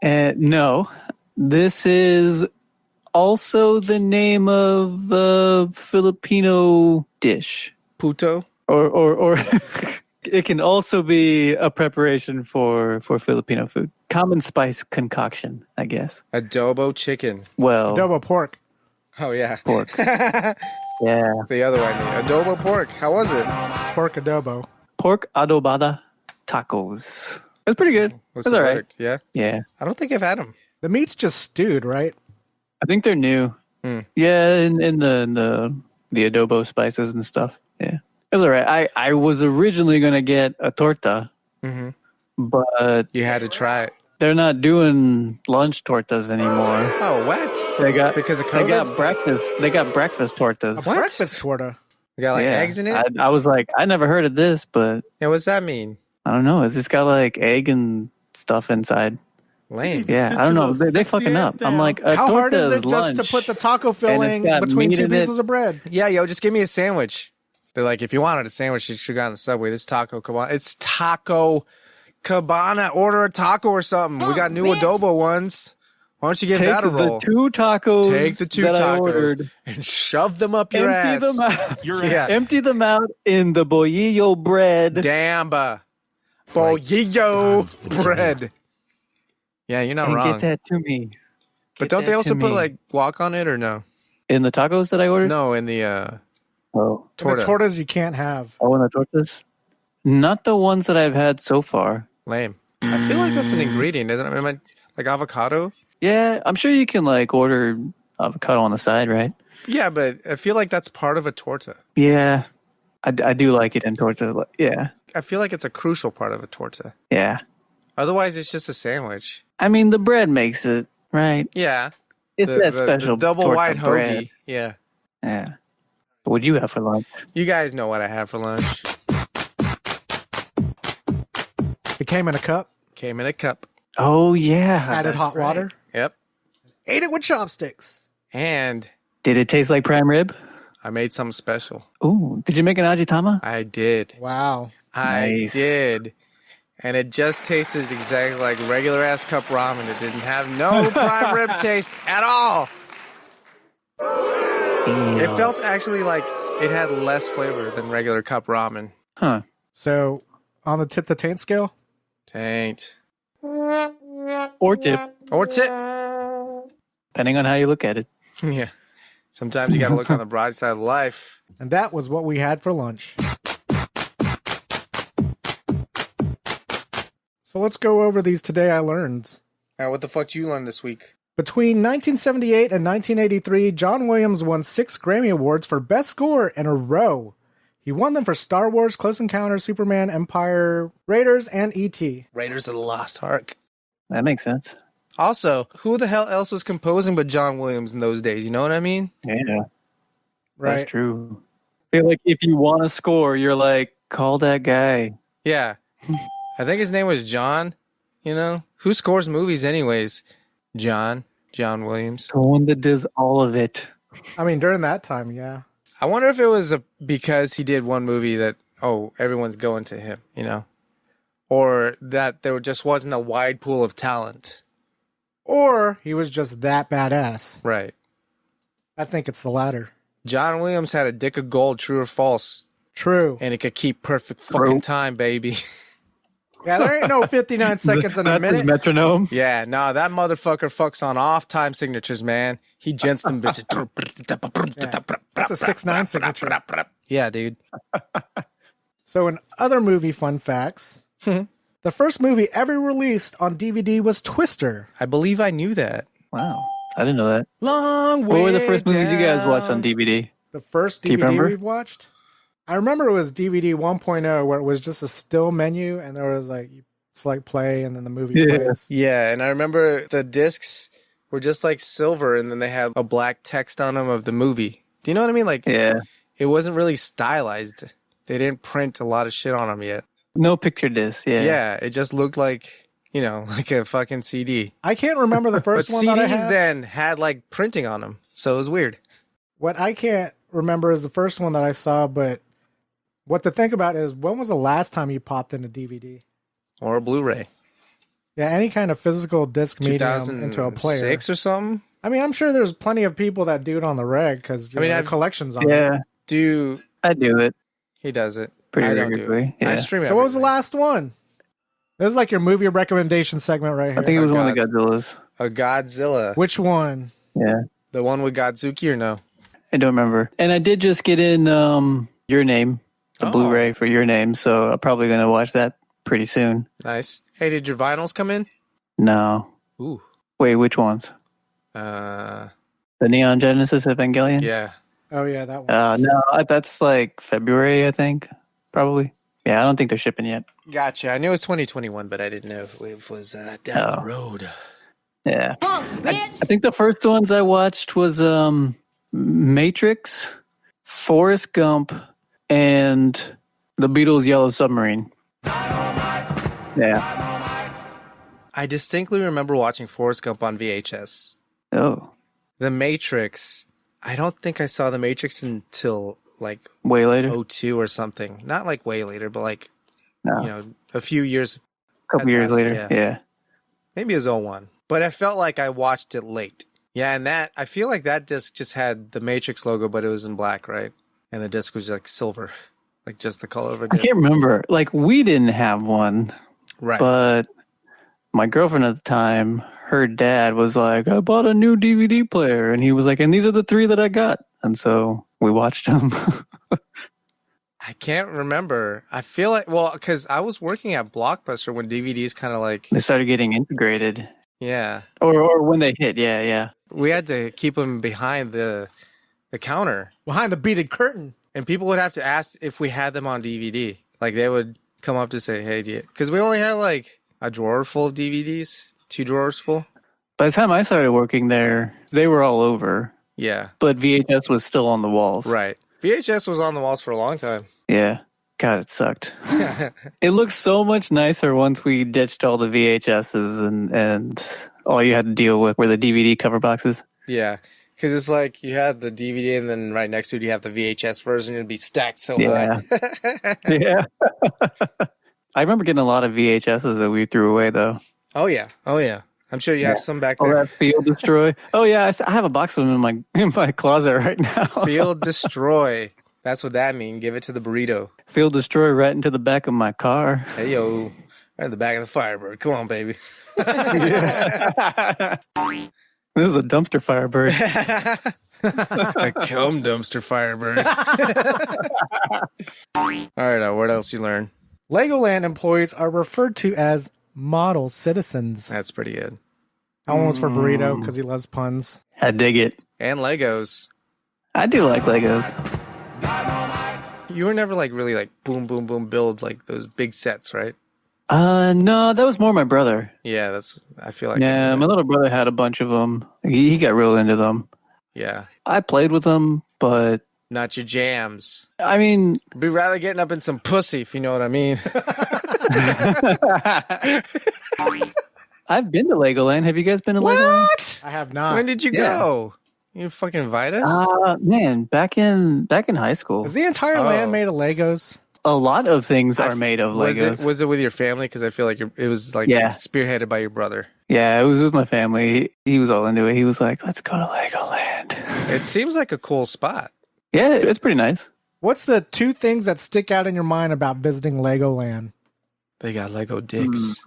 No. This is also the name of a Filipino dish. Puto? Or it can also be a preparation for Filipino food. Common spice concoction, I guess. Adobo chicken. Well, Adobo pork. Oh, yeah. pork. Yeah. The other one. Adobo pork. How was it? Pork adobo. Pork adobada tacos. It's pretty good. What's It's the all right. verdict? Yeah? Yeah. I don't think I've had them. The meat's just stewed, right? I think they're new. Yeah, in the adobo spices and stuff. Yeah. It was all right. I was originally going to get a torta, but You had to try it. they're not doing lunch tortas anymore. Oh, what? Because of They COVID? got breakfast. They got breakfast tortas. What? Breakfast torta. You got like eggs in it? I was like, I never heard of this, but Yeah, what's that mean? I don't know. It's just got like egg and stuff inside. Lame. Yeah, Sit I don't your know. little They sexy fucking ass up. I'm down. like, a How hard torta is it lunch, just to put the taco filling got between meat two in it? pieces of bread? Yeah, yo, just give me a sandwich. They're like, if you wanted a sandwich, you should have gone to the Subway. This is Taco Cabana. It's Taco Cabana. Order a taco or something. We got new adobo ones. Why don't you give Take that a roll? the two tacos. Take the two that I tacos ordered, and shove them up your empty ass. them out. Yeah. Empty them out in the bollillo bread. Damba. Bollillo bread. Yeah, you're not and wrong. get that to me. But Get don't they that also to put me. like guac on it or no? In the tacos that I ordered? No, in the Oh, torta. The tortas you can't have. in the tortas? Not the ones that I've had so far. Lame. I feel like that's an ingredient, isn't it? I mean, like avocado? Yeah, I'm sure you can like order avocado on the side, right? Yeah, but I feel like that's part of a torta. Yeah, I do like it in torta. Yeah, I feel like it's a crucial part of a torta. yeah. Otherwise, it's just a sandwich. I mean, the bread makes it, right? Yeah. It's that special the double torta white bread. hoagie. Yeah. Yeah. What would you have for lunch? You guys know what I had for lunch. It came in a cup. Came in a cup. Oh, yeah. Added that's hot right. water. Yep. Ate it with chopsticks. And Did it taste like prime rib? I made something special. Ooh, did you make an ajitama? I did. Wow. I Nice. did. And it just tasted exactly like regular ass cup ramen. It didn't have no prime rib taste at all. It felt actually like it had less flavor than regular cup ramen. Huh. So, on the tip to taint scale, Taint. Or tip, Or tip. depending on how you look at it. Yeah. Sometimes you got to look on the bright side of life. and that was what we had for lunch. So let's go over these Today I Learns. All right, what the fuck did you learn this week? Between 1978 and 1983, John Williams won 6 Grammy Awards for Best Score in a row. He won them for Star Wars, Close Encounters, Superman, Empire, Raiders, and E.T. Raiders of the Lost Ark. That makes sense. Also, who the hell else was composing but John Williams in those days? You know what I mean? Yeah, Right? that's true. I feel like if you want to score, you're like, call that guy. Yeah. I think his name was John. You know? Who scores movies anyways? John Williams. The one that does all of it. I mean, during that time, yeah. I wonder if it was because he did one movie that, everyone's going to him, you know? Or that there just wasn't a wide pool of talent. Or he was just that badass. Right. I think it's the latter. John Williams had a dick of gold, true or false, True. and it could keep perfect fucking time, baby. Yeah, there ain't no 59 seconds in a That's his minute. metronome. Yeah, nah, that motherfucker fucks on off time signatures, man. He gents them bitches. That's a 6'9" signature. Yeah, dude. So in other movie fun facts, the first movie ever released on DVD was Twister. I believe I knew that. Wow. I didn't know that. Long way What were the first movies you guys watched on down. DVD? The first Do you DVD remember? we've watched? I remember it was DVD 1.0 where it was just a still menu and there was like, you select play and then the movie Yeah. plays. Yeah, and I remember the discs were just like silver and then they had a black text on them of the movie. Do you know what I mean? Like, Yeah. it wasn't really stylized. They didn't print a lot of shit on them yet. No picture disc, yeah. Yeah, it just looked like, like a fucking CD. I can't remember the first But one that I CDs had. then had like printing on them, so it was weird. What I can't remember is the first one that I saw, but what to think about is when was the last time you popped in a DVD? Or a Blu-ray. Yeah, any kind of physical disc medium into a player. 2006 or something? I mean, I'm sure there's plenty of people that do it on the reg because the collections on it. Yeah, I do it He does it. pretty I don't do it. regularly. Yeah. I stream So what was the everything. last one? This is like your movie recommendation segment right here. I think it was one of the Godzillas. A Godzilla. Which one? Yeah, The one with Godzuki or no? I don't remember. And I did just get in Your Name, the Oh. Blu-ray for Your Name, so I'm probably going to watch that pretty soon. Nice. Hey, did your vinyls come in? No. Ooh. Wait, which ones? Uh, The Neon Genesis Evangelion? yeah. Oh yeah, that one. No, that's like February, I think. Probably. Yeah, I don't think they're shipping yet. Gotcha. I knew it was 2021, but I didn't know if it was down the Oh. road. Yeah. I think the first ones I watched was Matrix, Forrest Gump, and the Beatles' Yellow Submarine. Yeah. I distinctly remember watching Forrest Gump on VHS. Oh, The Matrix. I don't think I saw The Matrix until like way later? 02 or something. Not like way later, but like, No. a few years. A couple at years best, later. Yeah. Maybe it was 01. But I felt like I watched it late. Yeah, and I feel like that disc just had the Matrix logo, but it was in black, right? And the disc was like silver, like just the color of a I disc. can't remember. Like, we didn't have one, Right. but my girlfriend at the time, her dad was like, I bought a new DVD player. And he was like, and these are the 3 that I got. And so we watched them. I can't remember. I feel like, well, because I was working at Blockbuster when DVDs kind of like, They started getting integrated. yeah. Or when they hit, yeah. We had to keep them behind the counter. Behind the beaded curtain. And people would have to ask if we had them on DVD. Like they would come up to say, hey, do you? Because we only had like a drawer full of DVDs, 2 drawers full. By the time I started working there, they were all over. Yeah, But VHS was still on the walls. right. VHS was on the walls for a long time. Yeah. God, it sucked. It looks so much nicer once we ditched all the VHSs and all you had to deal with were the DVD cover boxes. Yeah, because it's like you had the DVD and then right next to it you have the VHS version. It'd be stacked so Yeah. high. Yeah. I remember getting a lot of VHSs that we threw away, though. Oh yeah. I'm sure you have some back All there. that Field Destroy. Oh, yeah. I have a box of them in my closet right now. Field Destroy. That's what that means. Give it to the burrito. Field Destroy right into the back of my car. Hey yo, right in the back of the Firebird. Come on, baby. This is a dumpster firebird. A cum dumpster Firebird. All right, what else you learn? Legoland employees are referred to as model citizens. That's pretty good. That one was for Burrito because he loves puns. I dig it. And Legos. I do like Legos. You were never like really like boom, boom, boom, build like those big sets, right? No, that was more my brother. Yeah, I feel like. Yeah, my little brother had a bunch of them. He got real into them. Yeah. I played with them, but Not your jams. I mean, Be rather getting up in some pussy, if you know what I mean. I've been to Legoland. Have you guys been to Legoland? What? I have not. When did you Yeah. go? You fucking invite us? Man, back in high school, Is the entire land made of Legos? a lot of things are made of Legos. Was it with your family? Because I feel like it was like Yeah. spearheaded by your brother. Yeah, it was with my family. He was all into it. He was like, "Let's go to Legoland." It seems like a cool spot. Yeah, it's pretty nice. What's the 2 things that stick out in your mind about visiting Legoland? They got Lego dicks.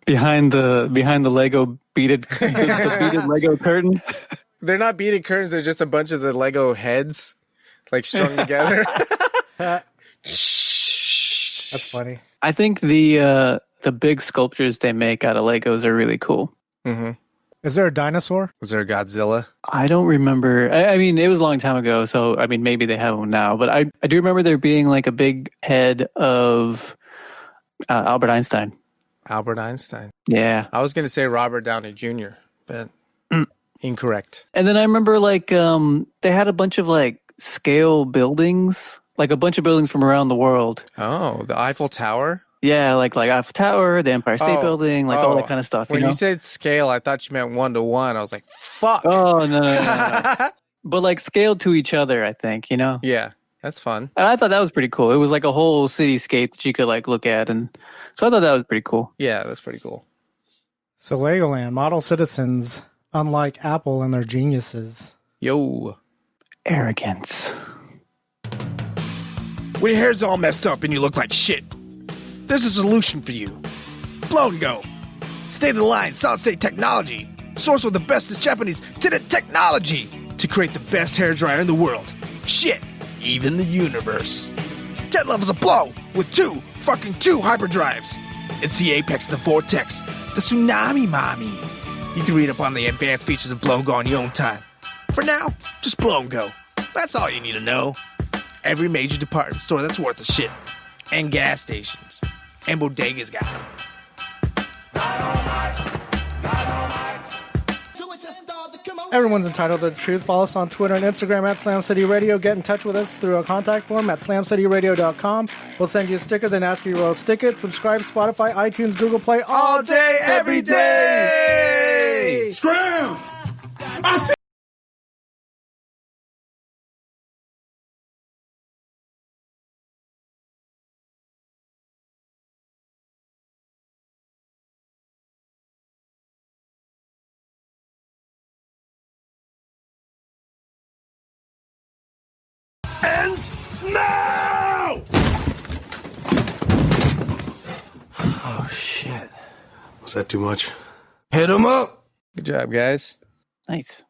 behind the Lego the beaded Lego curtain. They're not beaded curtains. They're just a bunch of the Lego heads, like strung together. That's funny. I think the big sculptures they make out of Legos are really cool. Mm-hmm. Is there a dinosaur? Was there a Godzilla? I don't remember. I mean, it was a long time ago, so I mean, maybe they have them now. But I do remember there being like a big head of Albert Einstein. Albert Einstein. Yeah. I was going to say Robert Downey Jr., but Incorrect. And then I remember like they had a bunch of like scale buildings, like a bunch of buildings from around the world. Oh, the Eiffel Tower? Yeah, like Eiffel Tower, the Empire State Building, like all that kind of stuff. When you know? you said scale, I thought you meant 1-to-1. I was like, fuck. Oh, no. But like scaled to each other, I think, you know? Yeah, that's fun. And I thought that was pretty cool. It was like a whole cityscape that you could like look at. And so I thought that was pretty cool. Yeah, that's pretty cool. So Legoland, model citizens, unlike Apple and their geniuses. Yo. Arrogance. When your hair's all messed up and you look like shit, there's a solution for you. Blow and Go. State-of-the-line solid-state technology. Sourced with the bestest Japanese technology to create the best hairdryer in the world. Shit, even the universe. 10 levels of blow with two hyperdrives. It's the apex of the vortex. The tsunami mommy. You can read up on the advanced features of Blow and Go on your own time. For now, just Blow and Go. That's all you need to know. Every major department store that's worth a shit. And gas stations. And bodegas got them. Everyone's entitled to the truth. Follow us on Twitter and Instagram at Slam City Radio. Get in touch with us through a contact form at slamcityradio.com. We'll send you stickers and ask you to stick it. Subscribe, Spotify, iTunes, Google Play, all day, every day. Scram! I said now! Oh, shit. Was that too much? Hit 'em up. Good job, guys. Nice.